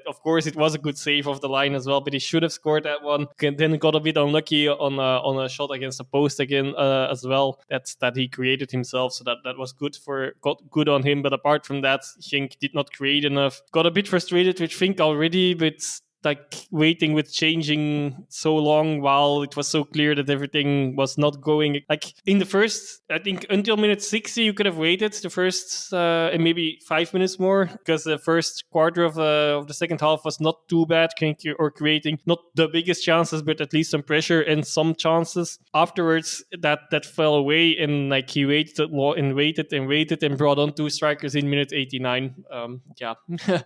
of course, it was a good save off the line as well, but he should have scored that one. Then got a bit unlucky on a shot against the post again as well. That he created himself, so that was got good on him. But apart from that, Genk did not create enough. Got a bit frustrated with Fink already, but like waiting with changing so long while it was so clear that everything was not going. Like in the first, I think until minute 60, you could have waited the first and maybe 5 minutes more, because the first quarter of the second half was not too bad, or creating not the biggest chances, but at least some pressure and some chances. Afterwards, that fell away, and like he waited and brought on 2 strikers in minute 89.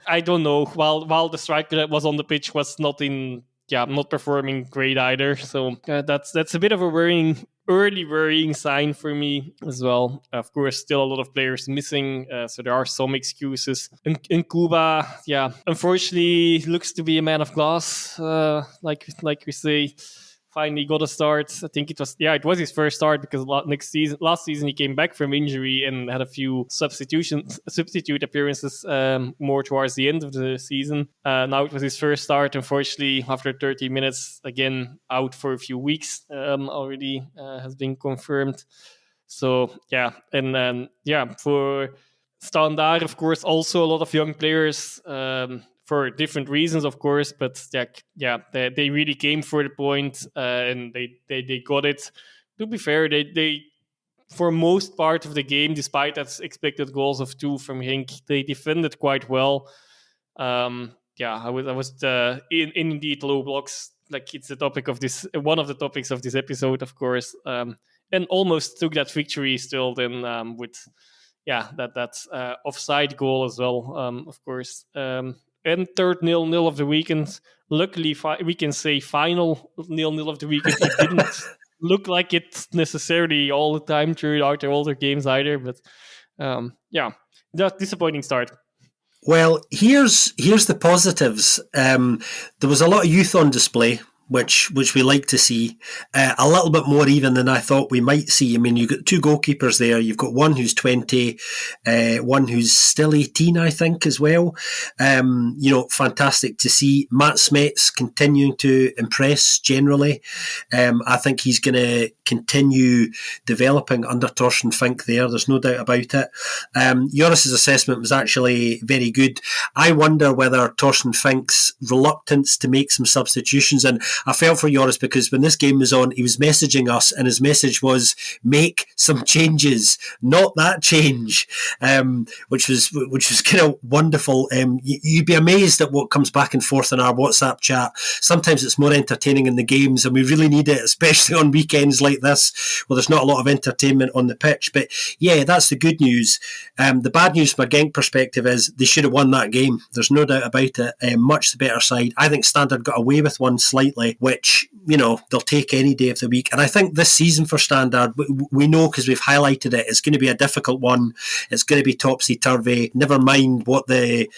I don't know. While the striker that was on the pitch was not performing great either. So that's a bit of a worrying sign for me as well. Of course, still a lot of players missing, so there are some excuses. In Cuba, unfortunately, looks to be a man of glass, like we say. Finally got a start. I think it was his first start, because last season he came back from injury and had a few substitute appearances more towards the end of the season. Now it was his first start. Unfortunately, after 30 minutes, again out for a few weeks. Already has been confirmed. So for Standard, of course, also a lot of young players. For different reasons, of course, but they really came for the point, and they got it. To be fair, they for most part of the game, despite that expected goals of 2 from Henk, they defended quite well. I was indeed low blocks. Like, it's the topic of this, one of the topics of this episode, of course, and almost took that victory still. Then with that offside goal as well, of course. And third 0-0 of the weekend. Luckily, we can say final 0-0 of the weekend. It didn't look like it necessarily all the time throughout all their games either. But disappointing start. Well, here's the positives. There was a lot of youth on display, which we like to see. A little bit more even than I thought we might see. I mean, you've got 2 goalkeepers there. You've got one who's 20, one who's still 18, I think, as well. Fantastic to see. Matt Smets continuing to impress generally. I think he's going to continue developing under Torsten Fink there. There's no doubt about it. Joris's assessment was actually very good. I wonder whether Torsten Fink's reluctance to make some substitutions, and I felt for Joris because when this game was on, he was messaging us, and his message was, make some changes, not that change, which was kind of wonderful. You'd be amazed at what comes back and forth in our WhatsApp chat. Sometimes it's more entertaining in the games, and we really need it, especially on weekends like this, where there's not a lot of entertainment on the pitch. But yeah, that's the good news. The bad news from a Genk perspective is they should have won that game. There's no doubt about it. Much the better side. I think Standard got away with one slightly, which, they'll take any day of the week. And I think this season for Standard, we know because we've highlighted it, it's going to be a difficult one. It's going to be topsy-turvy. Never mind what the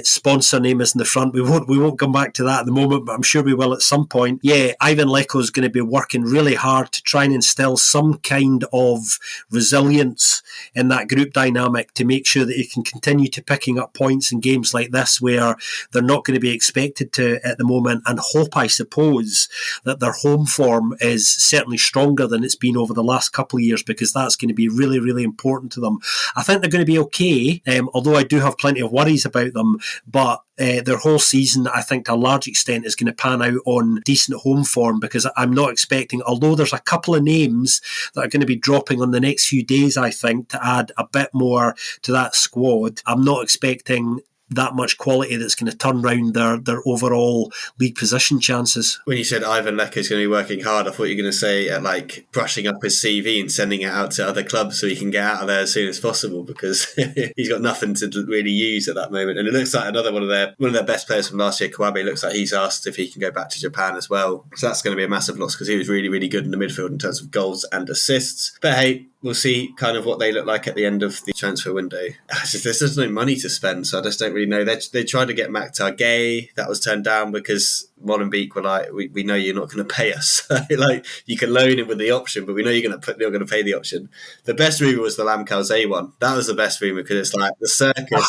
sponsor name is in the front. We won't come back to that at the moment, but I'm sure we will at some point. Yeah, Ivan Leko is going to be working really hard to try and instill some kind of resilience in that group dynamic to make sure that he can continue to picking up points in games like this where they're not going to be expected to at the moment, and hope, I suppose, that their home form is certainly stronger than it's been over the last couple of years, because that's going to be really, really important to them. I think they're going to be okay, although I do have plenty of worries about them, but their whole season, I think, to a large extent is going to pan out on decent home form, because I'm not expecting, although there's a couple of names that are going to be dropping on the next few days, I think, to add a bit more to that squad, I'm not expecting that much quality that's going to turn around their overall league position chances. When you said Ivan Leko is going to be working hard, I thought you were going to say like brushing up his CV and sending it out to other clubs so he can get out of there as soon as possible, because he's got nothing to really use at that moment. And it looks like another one of their best players from last year, Kawabe, looks like he's asked if he can go back to Japan as well. So that's going to be a massive loss, because he was really, really good in the midfield in terms of goals and assists. But hey, we'll see kind of what they look like at the end of the transfer window. There's just no money to spend, so I just don't really know. They tried to get Maktar Gay. That was turned down because Molenbeek were like, we know you're not going to pay us. Like, you can loan him with the option, but we know you're going to pay the option. The best rumour was the Lam Kalzee one. That was the best rumour, because it's like the circus.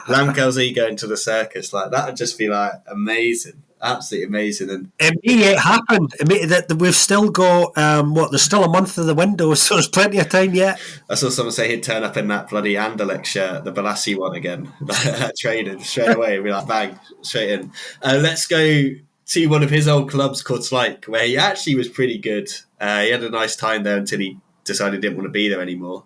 Lam Kalzee going to the circus. Like, that would just be like amazing. Absolutely amazing. And it may yet happen. It may, that we've still got there's still a month of the window, so there's plenty of time yet. I saw someone say he'd turn up in that bloody Anderlecht shirt, the Balassi one again, training straight away. Be like, bang, straight in. Let's go to one of his old clubs, Kortrijk, where he actually was pretty good. He had a nice time there until he decided he didn't want to be there anymore.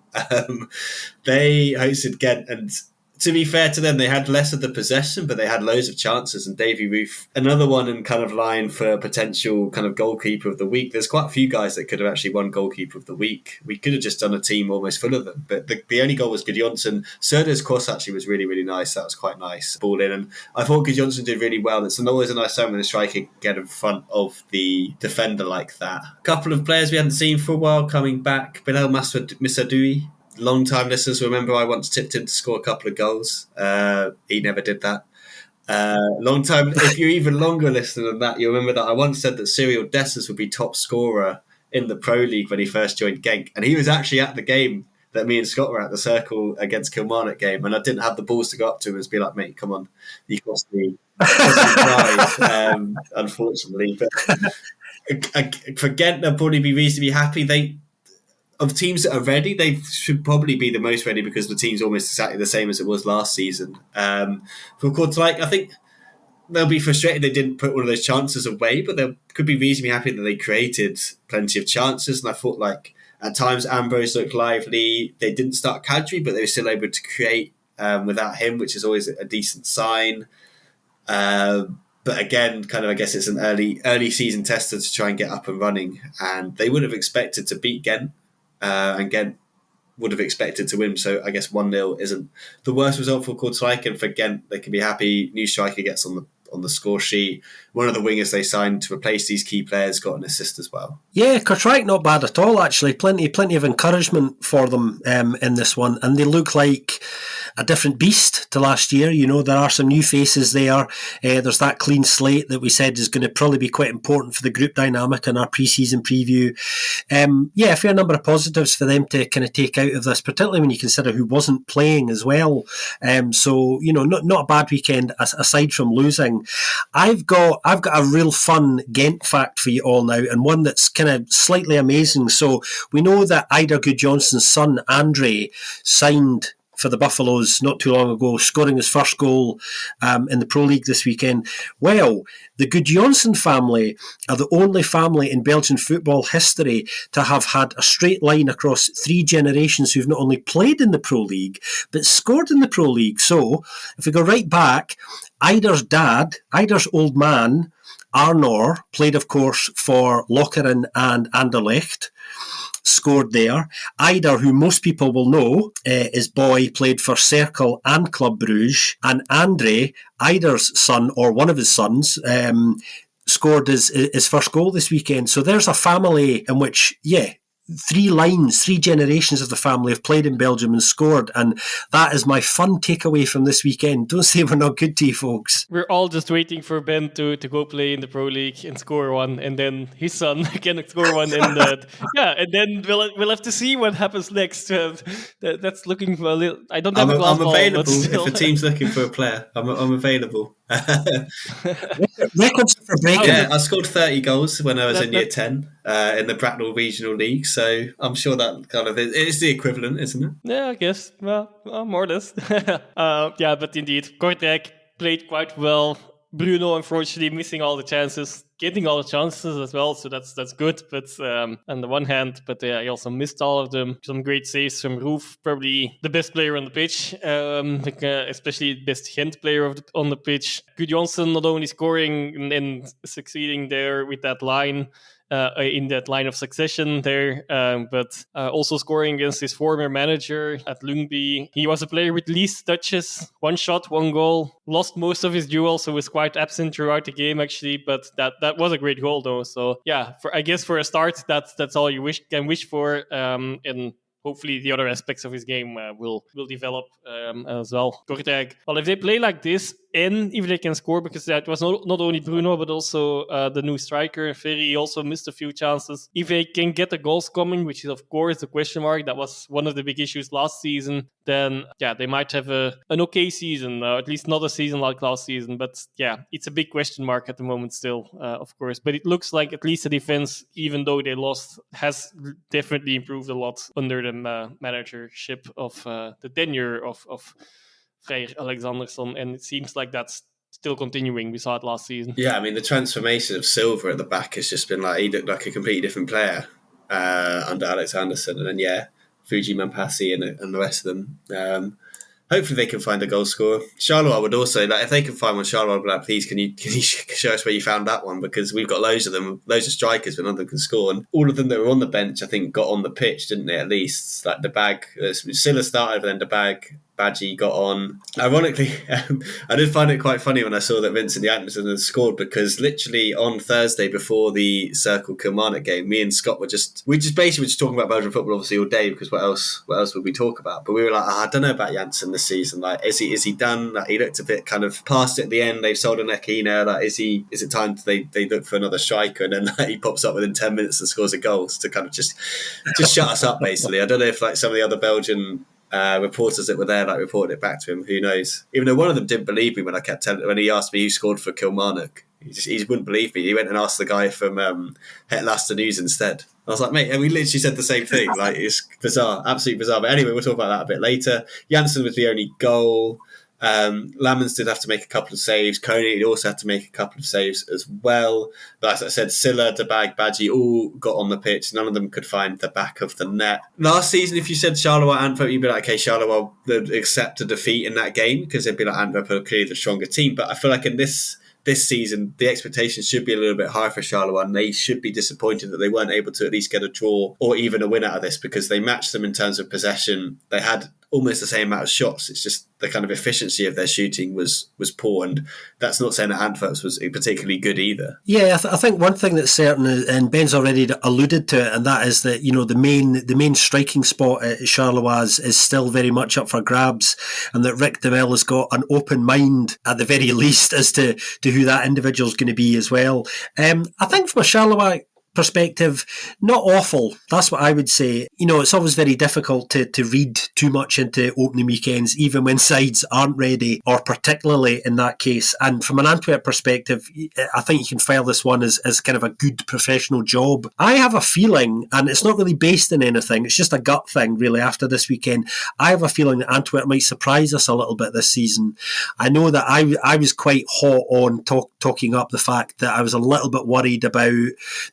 They hosted Ghent, and to be fair to them, they had less of the possession, but they had loads of chances. And Davy Roof, another one in kind of line for potential kind of goalkeeper of the week. There's quite a few guys that could have actually won goalkeeper of the week. We could have just done a team almost full of them, but the only goal was Gudjonsson. Serda's cross actually was really, really nice. That was quite nice. Ball in, and I thought Gudjonsson did really well. It's always a nice time when a striker get in front of the defender like that. A couple of players we hadn't seen for a while coming back. Bilal Misadoui. Long-time listeners remember I once tipped him to score a couple of goals. He never did that. Long time. If you're even longer listener than that, you remember that I once said that Cyril Dessers would be top scorer in the Pro League when he first joined Genk, and he was actually at the game that me and Scott were at, the Cercle against Kilmarnock game, and I didn't have the balls to go up to him and be like, "Mate, come on, you cost me pride." Unfortunately, but for Ghent, they'll probably be reasonably happy. Of teams that are ready, they should probably be the most ready because the team's almost exactly the same as it was last season. For Kortrijk, I think they'll be frustrated they didn't put one of those chances away, but they could be reasonably happy that they created plenty of chances. And I thought, like, at times Ambrose looked lively. They didn't start Kadri, but they were still able to create without him, which is always a decent sign. But again, kind of, I guess it's an early season tester to try and get up and running. And they would have expected to beat Ghent. And Ghent would have expected to win, so I guess 1-0 isn't the worst result for Kortrijk, and for Ghent, they can be happy. New striker gets on the score sheet. One of the wingers they signed to replace these key players got an assist as well. Yeah, Kortrijk not bad at all, actually. Plenty of encouragement for them in this one, and they look like a different beast to last year. You know, there are some new faces there. There's that clean slate that we said is going to probably be quite important for the group dynamic in our pre-season preview. A fair number of positives for them to kind of take out of this, particularly when you consider who wasn't playing as well. So, you know, not a bad weekend aside from losing. I've got a real fun Ghent fact for you all now, and one that's kind of slightly amazing. So we know that Eidur Gudjonsson's son, Andre, signed for the Buffaloes not too long ago, scoring his first goal in the Pro League this weekend. Well, the Gudjonsson family are the only family in Belgian football history to have had a straight line across 3 generations who've not only played in the Pro League, but scored in the Pro League. So, if we go right back, Eidur's dad, Eidur's old man, Arnor, played, of course, for Lokeren and Anderlecht, scored there. Eidur, who most people will know, his boy played for Cercle and Club Brugge, and Andre, Eidur's son, or one of his sons, scored his first goal this weekend. So there's a family in which, 3 generations of the family have played in Belgium and scored, and that is my fun takeaway from this weekend. Don't say we're not good to you, folks. We're all just waiting for Ben to go play in the Pro League and score one, and then his son can score one, and and then we'll have to see what happens next. That's looking for a little. I don't have a glass ball. I'm available if a team's looking for a player. I'm available. Records for breaking. Yeah, I scored 30 goals when I was in year 10 in the Bracknell Regional League, so I'm sure that kind of is the equivalent, isn't it? Yeah, I guess. Well, more or less. But indeed, Kortrijk played quite well. Bruno, unfortunately, missing all the chances, getting all the chances as well, so that's good. But on the one hand, he also missed all of them. Some great saves from Roof, probably the best player on the pitch, especially best Gent player on the pitch. Gudjonsson not only scoring and succeeding there with that line, in that line of succession there, but also scoring against his former manager at Lyngby. He was a player with least touches, 1 shot, 1 goal, lost most of his duels, so was quite absent throughout the game actually, but that was a great goal though. So yeah, for a start, that's all you can wish for, and hopefully the other aspects of his game will develop as well. Kortrijk, well, if they play like this, and if they can score, because it was not only Bruno, but also the new striker, Ferry, also missed a few chances. If they can get the goals coming, which is, of course, the question mark, that was one of the big issues last season, then, yeah, they might have an okay season, at least not a season like last season. But, yeah, it's a big question mark at the moment still, of course. But it looks like at least the defense, even though they lost, has definitely improved a lot under the managership of the tenure of Freyr Alexandersson, and it seems like that's still continuing. We saw it last season. Yeah, I mean, the transformation of Silva at the back has just been like, he looked like a completely different player under Alex Anderson. And then, yeah, Fuji Mampasi and the rest of them. Hopefully they can find a goal scorer. Charleroi would also, like, if they can find one, Charleroi would be like, please, can you show us where you found that one? Because we've got loads of them, loads of strikers, but none of them can score. And all of them that were on the bench, I think, got on the pitch, didn't they, at least? Like, the bag, Silla started, but then the bag, Badgie got on. Ironically, I did find it quite funny when I saw that Vincent Janssen had scored, because literally on Thursday before the Cercle Kilmarnock game, me and Scott were just talking about Belgian football obviously all day, because what else would we talk about? But we were like, I don't know about Janssen this season. Like, is he done? Like, he looked a bit kind of past it at the end. They've sold Nekina. Like, is it time they look for another striker? And then he pops up within 10 minutes and scores a goal to kind of just shut us up, basically. I don't know if like some of the other Belgian reporters that were there reported it back to him. Who knows? Even though one of them didn't believe me when he asked me who scored for Kilmarnock. He wouldn't believe me. He went and asked the guy from Het Laatste News instead. I was like, mate, and we literally said the same thing. Like, it's bizarre, absolutely bizarre. But anyway, we'll talk about that a bit later. Janssen was the only goal. Lammens did have to make a couple of saves. Koenig also had to make a couple of saves as well. But as I said, Silla, De Bag, Badgie all got on the pitch. None of them could find the back of the net. Last season, if you said Charleroi Antwerp, you'd be like, okay, Charleroi would accept a defeat in that game, because they'd be like, Antwerp are clearly the stronger team. But I feel like in this season, the expectations should be a little bit higher for Charleroi, and they should be disappointed that they weren't able to at least get a draw or even a win out of this, because they matched them in terms of possession. They had almost the same amount of shots. It's just the kind of efficiency of their shooting was poor, and that's not saying that Antwerp's was particularly good either. Yeah, I think one thing that's certain, and Ben's already alluded to it, and that is that, you know, the main striking spot at Charleroi is still very much up for grabs, and that Rick Demel has got an open mind at the very least as to who that individual is going to be as well. I think from a Charleroi perspective, not awful. That's what I would say. You know, it's always very difficult to read too much into opening weekends, even when sides aren't ready, or particularly in that case. And from an Antwerp perspective, I think you can file this one as kind of a good professional job. I have a feeling, and it's not really based in anything, it's just a gut thing really after this weekend, I have a feeling that Antwerp might surprise us a little bit this season. I know that I was quite hot on talking up the fact that I was a little bit worried about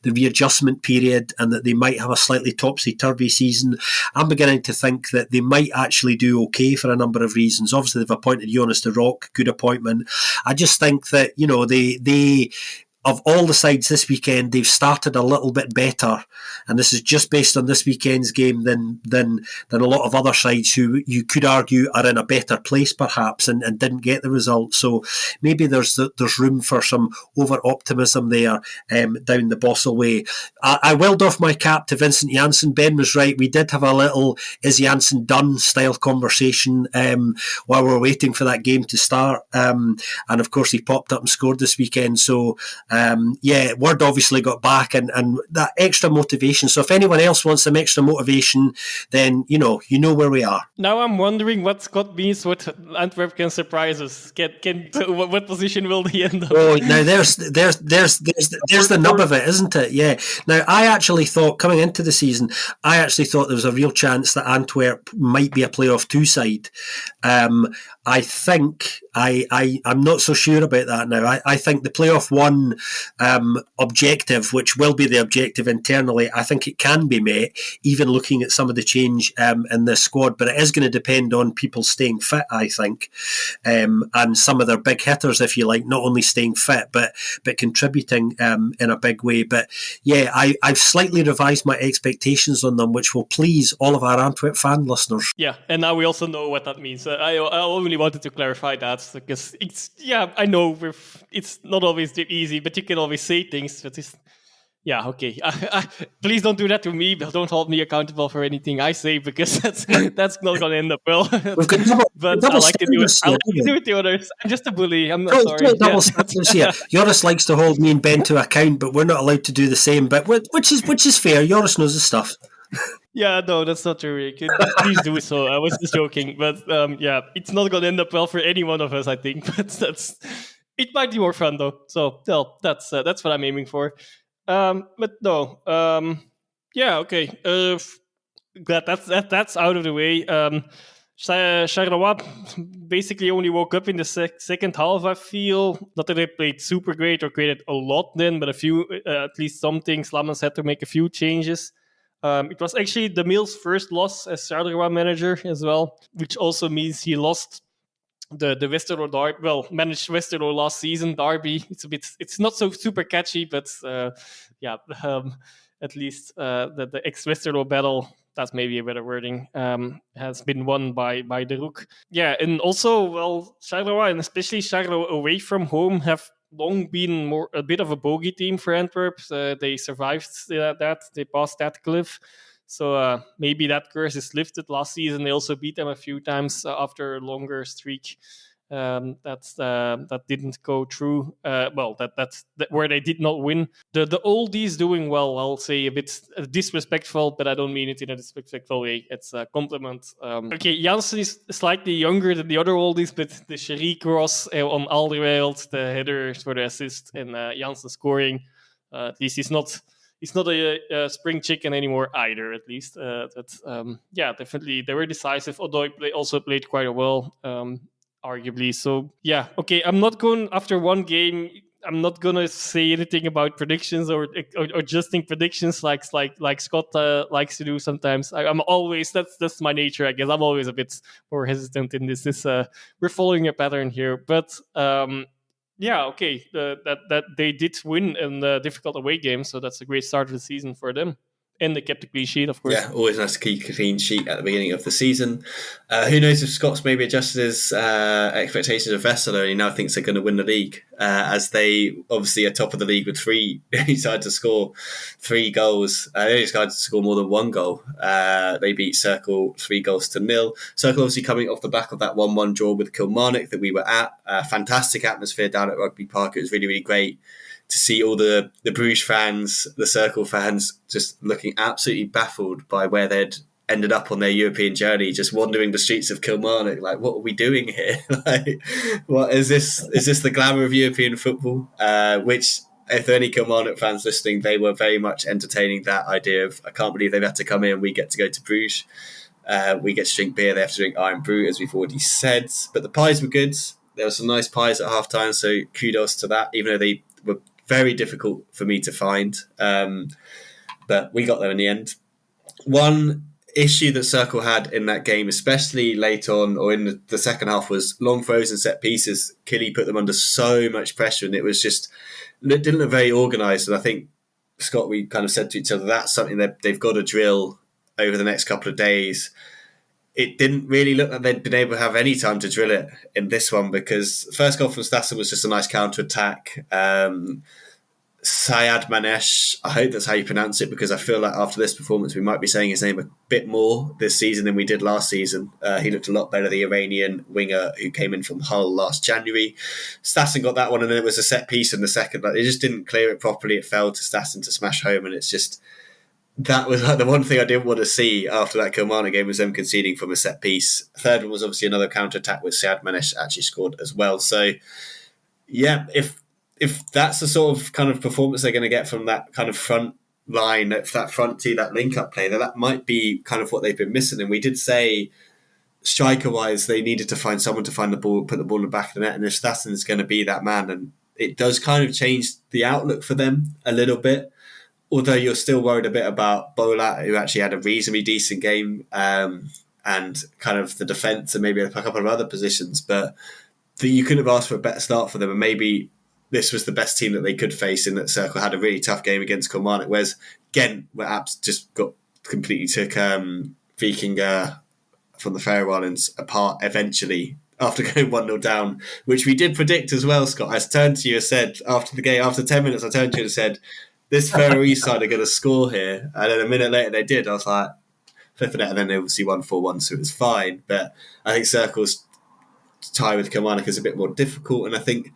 the readjustment period and that they might have a slightly topsy-turvy season. I'm beginning to think that they might actually do okay for a number of reasons. Obviously, they've appointed Jonas de Rock, good appointment. I just think that, you know, they of all the sides this weekend, they've started a little bit better, and this is just based on this weekend's game than a lot of other sides who you could argue are in a better place perhaps and didn't get the result. So maybe there's room for some over optimism there down the Bossel way. I will doff my cap to Vincent Janssen. Ben was right. We did have a little is Janssen done style conversation while we were waiting for that game to start, and of course he popped up and scored this weekend. So word obviously got back and that extra motivation. So if anyone else wants some extra motivation, then you know where we are. Now I'm wondering what Scott means with Antwerp can surprise us. What position will they end up? Oh, now there's the nub of it, isn't it? Yeah. Now I actually thought coming into the season, there was a real chance that Antwerp might be a playoff 2 side. I think I'm not so sure about that now. I think the playoff 1 objective, which will be the objective internally, I think it can be met, even looking at some of the change in the squad. But it is going to depend on people staying fit, I think, and some of their big hitters, if you like, not only staying fit but contributing in a big way. But yeah, I've slightly revised my expectations on them, which will please all of our Antwerp fan listeners. Yeah, and now we also know what that means. I only wanted to clarify that because I know it's not always easy, but you can always say things, but Yeah, okay. Please don't do that to me, but don't hold me accountable for anything I say, because that's not going to end up well. We've got double, But I double like to do it. standards I here, like to do it to others. I'm just a bully. I'm not sorry. Double Yeah, standards here. Joris likes to hold me and Ben to account, but we're not allowed to do the same. But which is fair. Joris knows his stuff. yeah, no, that's not true, Rick. Please do so. I was just joking, but yeah, it's not going to end up well for any one of us, I think. But it might be more fun though. So well, that's what I'm aiming for. But no, yeah, okay. Glad that's out of the way. Charleroi basically only woke up in the second half. I feel not that they played super great or created a lot then, but a few, at least some things. Lammens had to make a few changes. It was actually the Mills' first loss as Charleroi manager as well, which also means he lost the Westerlo derby. Well, managed Westerlo last season derby. It's not so super catchy, but yeah, at least the ex Westerlo battle. That's maybe a better wording. Has been won by the Rook. Yeah, and also, well, Charleroi and especially Charleroi away from home have long been a bit of a bogey team for Antwerp. They survived that. They passed that cliff. So maybe that curse is lifted. Last season, they also beat them a few times after a longer streak. That didn't go through. That's where they did not win. The oldies doing well. I'll say a bit disrespectful, but I don't mean it in a disrespectful way. It's a compliment. Okay, Janssen is slightly younger than the other oldies, but the Cherie cross on Alderweireld, the header for the assist, and Janssen scoring. At least he's not a spring chicken anymore either, at least. Yeah, definitely. They were decisive. Odoi also played quite well, arguably. So, yeah, okay. I'm not going, after one game, I'm not going to say anything about predictions or adjusting predictions like Scott likes to do sometimes. I'm always, that's my nature, I guess. I'm always a bit more hesitant in this. We're following a pattern here. But, yeah, okay. That they did win in the difficult away game, so that's a great start of the season for them. And they kept a clean sheet, of course. Yeah, always nice to keep a clean sheet at the beginning of the season. Who knows if Scott's maybe adjusted his expectations of Westerlo and he now thinks they're going to win the league, as they obviously are top of the league with three. He decided to score 3 goals. They only decided to score more than 1 goal. They beat Cercle 3-0. Cercle obviously coming off the back of that 1-1 draw with Kilmarnock that we were at. Fantastic atmosphere down at Rugby Park. It was really, really great to see all the Bruges fans, the Cercle fans, just looking absolutely baffled by where they'd ended up on their European journey, just wandering the streets of Kilmarnock. Like, what are we doing here? Like, what is this? Is this the glamour of European football? Which, if there are any Kilmarnock fans listening, they were very much entertaining that idea of, I can't believe they've had to come in. We get to go to Bruges. We get to drink beer. They have to drink Iron Brew, as we've already said. But the pies were good. There were some nice pies at halftime, so kudos to that, even though they were very difficult for me to find. But we got there in the end. One issue that Cercle had in that game, especially late on or in the second half, was long throws and set pieces. Killy put them under so much pressure, and it didn't look very organised. And I think, Scott, we kind of said to each other, that's something that they've got to drill over the next couple of days. It didn't really look like they'd been able to have any time to drill it in this one, because the first goal from Stassen was just a nice counter-attack. Syed Manesh, I hope that's how you pronounce it, because I feel like after this performance we might be saying his name a bit more this season than we did last season. He looked a lot better, the Iranian winger who came in from Hull last January. Stassen got that one, and then it was a set piece in the second. Like, they just didn't clear it properly. It fell to Stassen to smash home, and it's just... That was like the one thing I didn't want to see after that Kilmarnock game, was them conceding from a set piece. Third one was obviously another counter-attack with Syed Manesh actually scored as well. So, yeah, if that's the sort of kind of performance they're going to get from that kind of front line, that front tee, that link-up play, that might be kind of what they've been missing. And we did say, striker-wise, they needed to find someone to find the ball, put the ball in the back of the net. And if Stassen is going to be that man, and it does kind of change the outlook for them a little bit. Although you're still worried a bit about Bolat, who actually had a reasonably decent game, and kind of the defence and maybe a couple of other positions. But you couldn't have asked for a better start for them. And maybe this was the best team that they could face, in that Cercle had a really tough game against Kilmarnock, whereas Ghent just got completely took Viking from the Faroe Islands apart eventually after going 1-0 down, which we did predict as well, Scott. I turned to you and said, after the game, after 10 minutes, I turned to you and said, this Faroese side are going to score here. And then a minute later they did. I was like, flipping it. And then they obviously won 4-1, so it was fine. But I think Cercle's tie with Kilmarnock is a bit more difficult. And I think,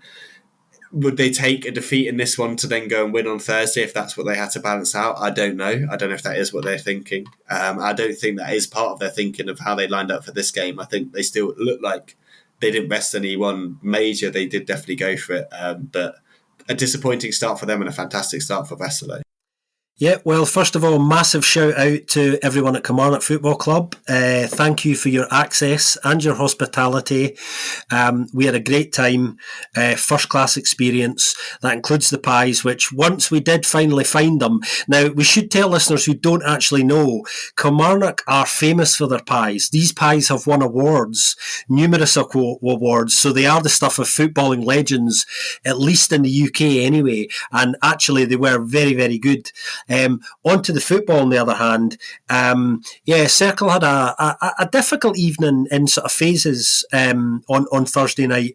would they take a defeat in this one to then go and win on Thursday if that's what they had to balance out? I don't know. I don't know if that is what they're thinking. I don't think that is part of their thinking of how they lined up for this game. I think they still look like they didn't rest anyone major. They did definitely go for it. But a disappointing start for them and a fantastic start for Westerlo. Yeah, well, first of all, massive shout out to everyone at Kilmarnock Football Club. Thank you for your access and your hospitality. We had a great time, first class experience. That includes the pies, which once we did finally find them. Now, we should tell listeners who don't actually know, Kilmarnock are famous for their pies. These pies have won awards, numerous awards, so they are the stuff of footballing legends, at least in the UK anyway. And actually, they were very, very good. On to the football, on the other hand, Cercle had a difficult evening in sort of phases on Thursday night.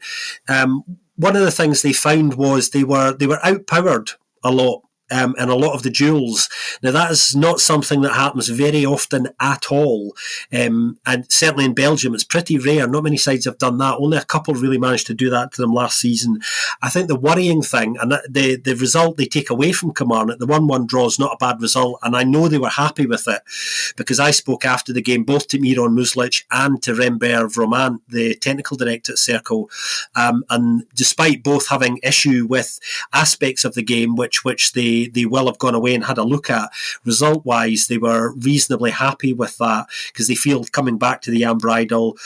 One of the things they found was they were outpowered a lot. In a lot of the duels. Now, that is not something that happens very often at all. And certainly in Belgium, it's pretty rare. Not many sides have done that. Only a couple really managed to do that to them last season. I think the worrying thing, and the result they take away from Kilmarnock, the 1-1 draw is not a bad result, and I know they were happy with it, because I spoke after the game both to Miron Muslic and to Rember Vromant, the technical director at Cercle, and despite both having issue with aspects of the game, which they will have gone away and had a look at, result-wise, they were reasonably happy with that, because they feel coming back to the Ambridal,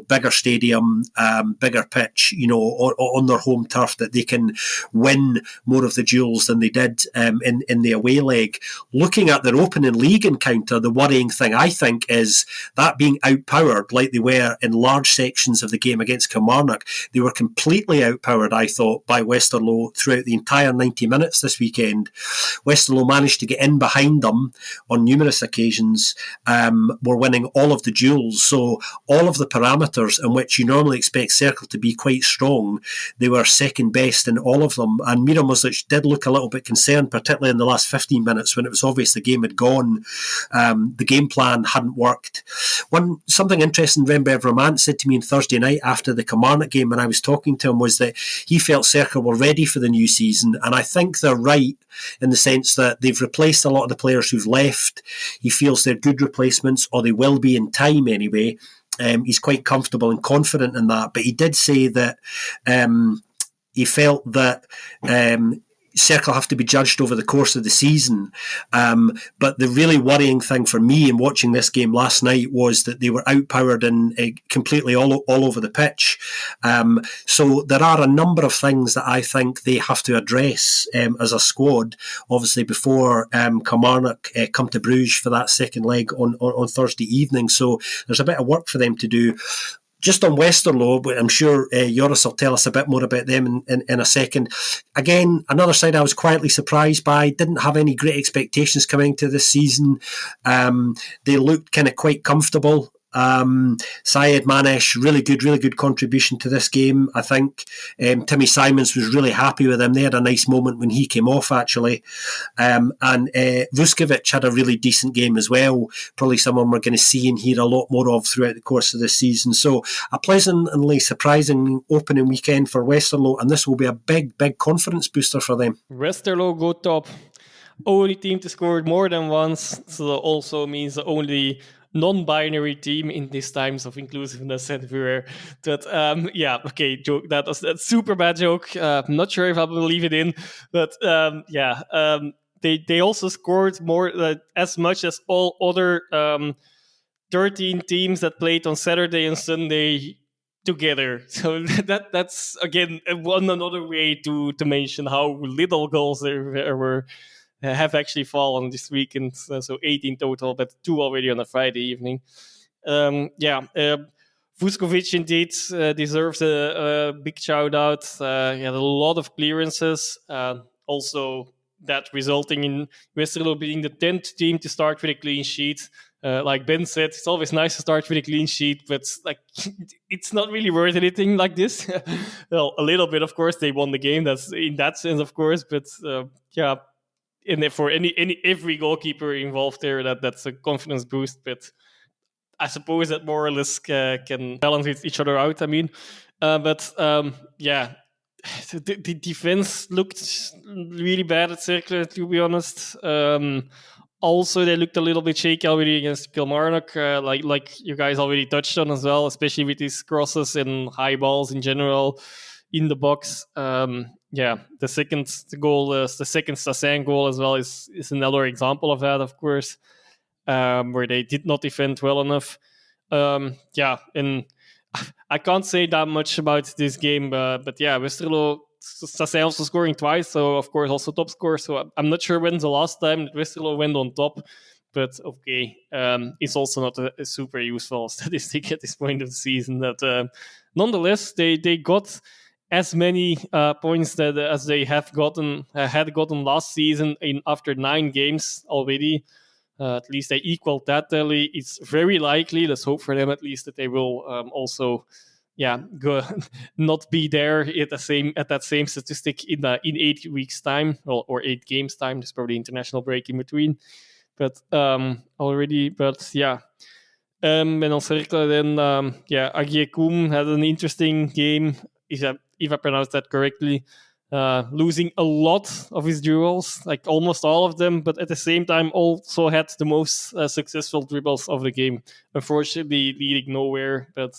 bigger stadium, bigger pitch, on their home turf, that they can win more of the duels than they did in the away leg. Looking at their opening league encounter, the worrying thing, I think, is that being outpowered like they were in large sections of the game against Kilmarnock. They were completely outpowered, I thought, by Westerlo throughout the entire 90 minutes this weekend. Westerlo managed to get in behind them on numerous occasions, were winning all of the duels. So all of the parameters in which you normally expect Cercle to be quite strong, they were second best in all of them. And Mira Muslic did look a little bit concerned, particularly in the last 15 minutes when it was obvious the game had gone. The game plan hadn't worked. Something interesting Rember Vromant said to me on Thursday night after the Kilmarnock game when I was talking to him was that he felt Cercle were ready for the new season, and I think they're right in the sense that they've replaced a lot of the players who've left. He feels they're good replacements, or they will be in time anyway. He's quite comfortable and confident in that, but he did say that he felt that Cercle have to be judged over the course of the season. But the really worrying thing for me in watching this game last night was that they were outpowered and completely all over the pitch. So there are a number of things that I think they have to address as a squad, obviously before Kilmarnock come to Bruges for that second leg on Thursday evening. So there's a bit of work for them to do. Just on Westerlo, but I'm sure Joris will tell us a bit more about them in a second. Again, another side I was quietly surprised by. Didn't have any great expectations coming into this season. They looked kind of quite comfortable. Syed Manesh, really good contribution to this game. I think Timmy Simons was really happy with him. They had a nice moment when he came off, actually. And Vuskovic had a really decent game as well. Probably someone we're going to see and hear a lot more of throughout the course of this season. So a pleasantly surprising opening weekend for Westerlo, and this will be a big confidence booster for them. Westerlo go top. Only team to score more than once, so also means the only non-binary team in these times of inclusiveness everywhere. But joke. That's super bad joke. I'm not sure if I will leave it in, but they also scored more as much as all other 13 teams that played on Saturday and Sunday together. So that's again another way to mention how little goals there were. Have actually fallen this weekend, so 18 total, but 2 already on a Friday evening. Vuskovic indeed deserves a big shout out. He had a lot of clearances, also that resulting in Westerlo being the 10th team to start with a clean sheet. Like Ben said, it's always nice to start with a clean sheet, but it's not really worth anything like this. Well, a little bit, of course. They won the game. That's in that sense, of course. But for every goalkeeper involved there, that's a confidence boost. But I suppose that more or less can balance each other out. I mean, the defense looked really bad at Cercle, to be honest. Also, they looked a little bit shaky already against Kilmarnock, like you guys already touched on as well, especially with these crosses and high balls in general in the box. The second goal, the second Sassan goal as well, is another example of that, of course, where they did not defend well enough. And I can't say that much about this game, but yeah, Westerlo, Sassan also scoring twice, so of course also top scorer. So I'm not sure when's the last time that Westerlo went on top, but okay, it's also not a super useful statistic at this point of the season. That nonetheless, they got as many points as they had gotten last season after 9 games already. At least they equaled that tally. It's very likely, let's hope for them at least, that they will also go not be there at that same statistic in 8 weeks time, or 8 games time. There's probably international break in between, but already. But yeah, and on Cercle then Agie Koum had an interesting game, if I pronounced that correctly. Losing a lot of his duels, like almost all of them, but at the same time also had the most successful dribbles of the game. Unfortunately, leading nowhere, but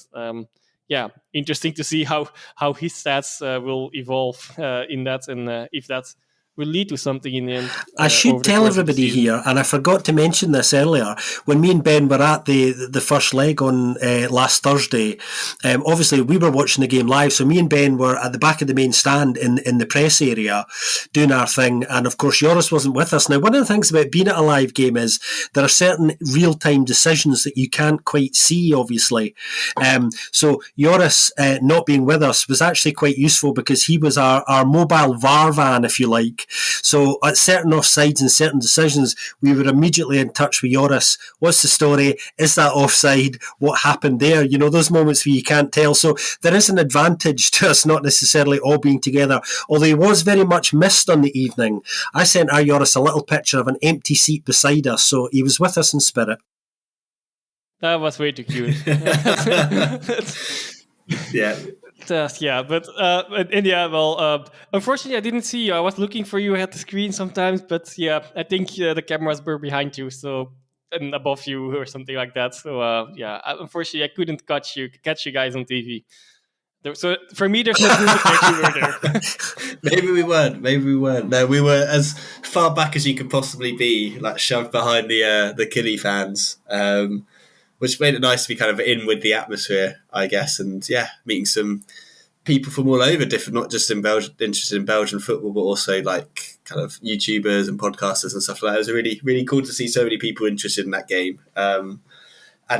interesting to see how his stats will evolve in that, and if that will lead to something in the end. I should tell everybody here, and I forgot to mention this earlier, when me and Ben were at the first leg on last Thursday, obviously we were watching the game live, so me and Ben were at the back of the main stand in the press area doing our thing, and of course Joris wasn't with us. Now, one of the things about being at a live game is there are certain real-time decisions that you can't quite see, obviously. So Joris not being with us was actually quite useful, because he was our mobile VAR van, if you like. So at certain offsides and certain decisions, we were immediately in touch with Joris. What's the story? Is that offside? What happened there? You know, those moments where you can't tell. So there is an advantage to us not necessarily all being together, although he was very much missed on the evening. I sent our Joris a little picture of an empty seat beside us, so he was with us in spirit. That was way too cute. Yeah. Unfortunately, I didn't see you. I was looking for you at the screen sometimes, but yeah, I think the cameras were behind you, so, and above you or something like that. So unfortunately, I couldn't catch you guys on TV. So for me, there's no proof that you were there. Maybe we weren't. No, we were as far back as you could possibly be, like shoved behind the Killy fans. Which made it nice to be kind of in with the atmosphere, I guess, and meeting some people from all over, different, not just interested in Belgian football, but also like kind of YouTubers and podcasters and stuff like that. It was really, really cool to see so many people interested in that game, and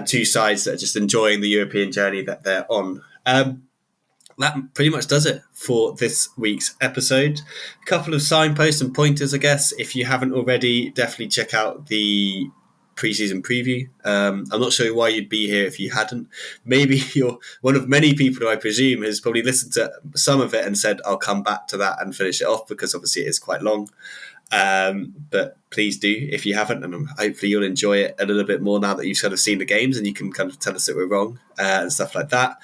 two sides that are just enjoying the European journey that they're on. That pretty much does it for this week's episode. A couple of signposts and pointers, I guess. If you haven't already, definitely check out the pre-season preview. I'm not sure why you'd be here if you hadn't. Maybe you're one of many people who I presume has probably listened to some of it and said, I'll come back to that and finish it off, because obviously it is quite long. But please do if you haven't, and hopefully you'll enjoy it a little bit more now that you've sort of seen the games and you can kind of tell us that we're wrong and stuff like that.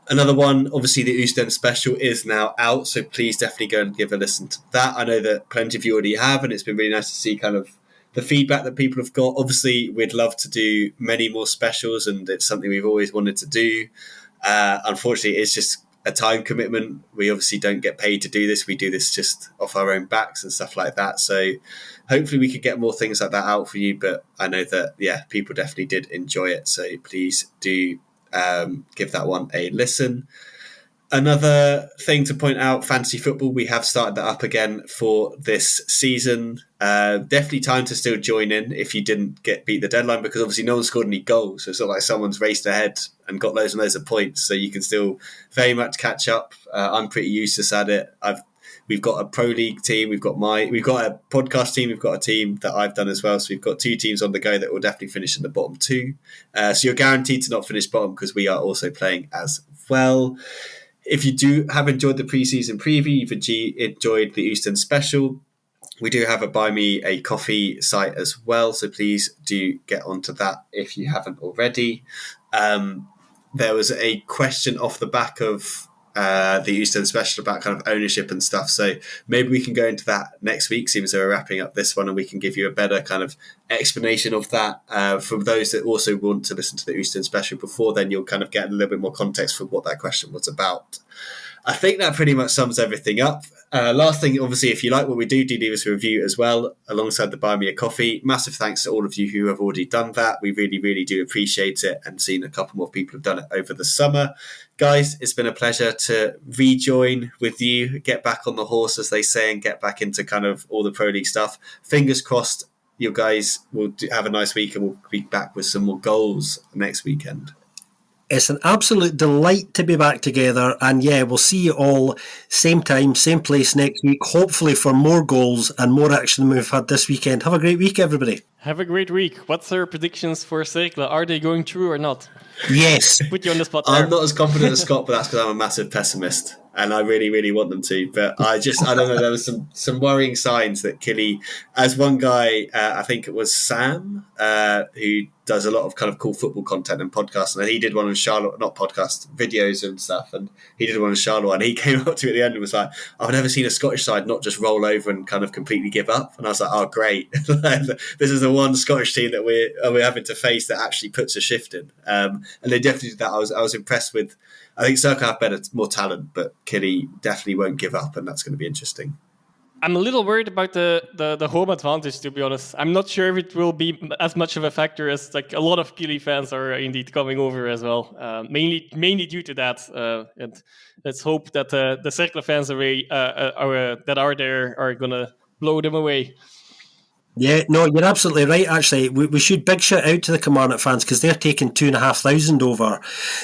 Another one, obviously the Oostend special is now out, so please definitely go and give a listen to that. I know that plenty of you already have, and it's been really nice to see kind of the feedback that people have got. Obviously, we'd love to do many more specials, and it's something we've always wanted to do. Unfortunately, it's just a time commitment. We obviously don't get paid to do this. We do this just off our own backs and stuff like that. So hopefully we could get more things like that out for you. But I know that, people definitely did enjoy it. So please do give that one a listen. Another thing to point out, fantasy football, we have started that up again for this season. Definitely time to still join in if you didn't beat the deadline, because obviously no one scored any goals. So it's not like someone's raced ahead and got loads and loads of points. So you can still very much catch up. I'm pretty useless at it. We've got a pro league team. We've got a podcast team. We've got a team that I've done as well. So we've got 2 teams on the go that will definitely finish in the bottom 2. So you're guaranteed to not finish bottom, because we are also playing as well. If you have enjoyed the pre-season preview, you've enjoyed the Oostend special, We do have a Buy Me a Coffee site as well, so please do get onto that if you haven't already. There was a question off the back of the Euston Special about kind of ownership and stuff, so maybe we can go into that next week, seeing as we're wrapping up this one, and we can give you a better kind of explanation of that for those that also want to listen to the Euston Special before then. You'll kind of get a little bit more context for what that question was about. I think that pretty much sums everything up. Last thing, obviously, if you like what we do leave us a review as well, alongside the Buy Me a Coffee. Massive thanks to all of you who have already done that. We really, really do appreciate it, and seen a couple more people have done it over the summer. Guys, it's been a pleasure to rejoin with you, get back on the horse, as they say, and get back into kind of all the Pro League stuff. Fingers crossed you guys will have a nice week, and we'll be back with some more goals next weekend. It's an absolute delight to be back together, and yeah, we'll see you all same time, same place next week, hopefully for more goals and more action than we've had this weekend. Have a great week, everybody. Have a great week. What's our predictions for Cercle? Are they going through or not? Yes. Put you on the spot there. I'm not as confident as Scott, but that's because I'm a massive pessimist, and I really, really want them to. But I don't know. There was some worrying signs that Killy, as one guy, I think it was Sam, who does a lot of kind of cool football content and podcasts, and he did one on Charlotte, not podcast, videos and stuff, and he did one on Charlotte, and he came up to me at the end and was like, I've never seen a Scottish side not just roll over and kind of completely give up. And I was like, oh, great. This is the one Scottish team that we're having to face that actually puts a shift in. And they definitely did that. I was impressed with, I think Cercle have more talent, but Killy definitely won't give up, and that's going to be interesting. I'm a little worried about the home advantage, to be honest. I'm not sure if it will be as much of a factor as like a lot of Killy fans are indeed coming over as well. Mainly due to that. And let's hope that the Cercle fans that are there are going to blow them away. Yeah, no, you're absolutely right, actually. We should big shout out to the Kilmarnock fans, because they're taking 2,500 over.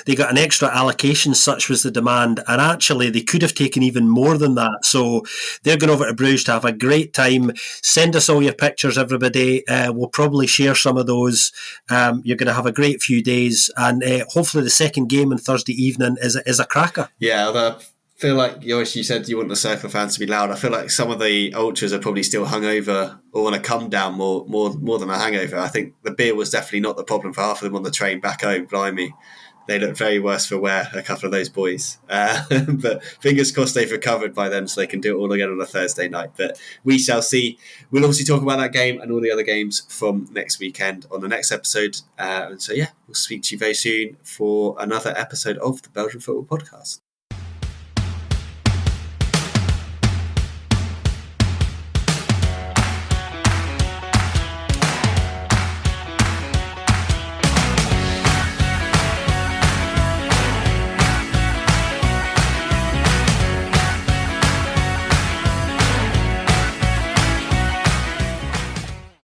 They got an extra allocation, such was the demand, and actually they could have taken even more than that. So they're going over to Bruges to have a great time. Send us all your pictures, everybody. We'll probably share some of those. You're going to have a great few days, and hopefully the second game on Thursday evening is a cracker. Yeah, I feel like, Joris, you said you want the Cercle fans to be loud. I feel like some of the ultras are probably still hungover or want to come down more than a hangover. I think the beer was definitely not the problem for half of them on the train back home. Blimey, they look very worse for wear, a couple of those boys. But fingers crossed they've recovered by then, so they can do it all again on a Thursday night. But we shall see. We'll obviously talk about that game and all the other games from next weekend on the next episode. And so, yeah, we'll speak to you very soon for another episode of the Belgian Football Podcast.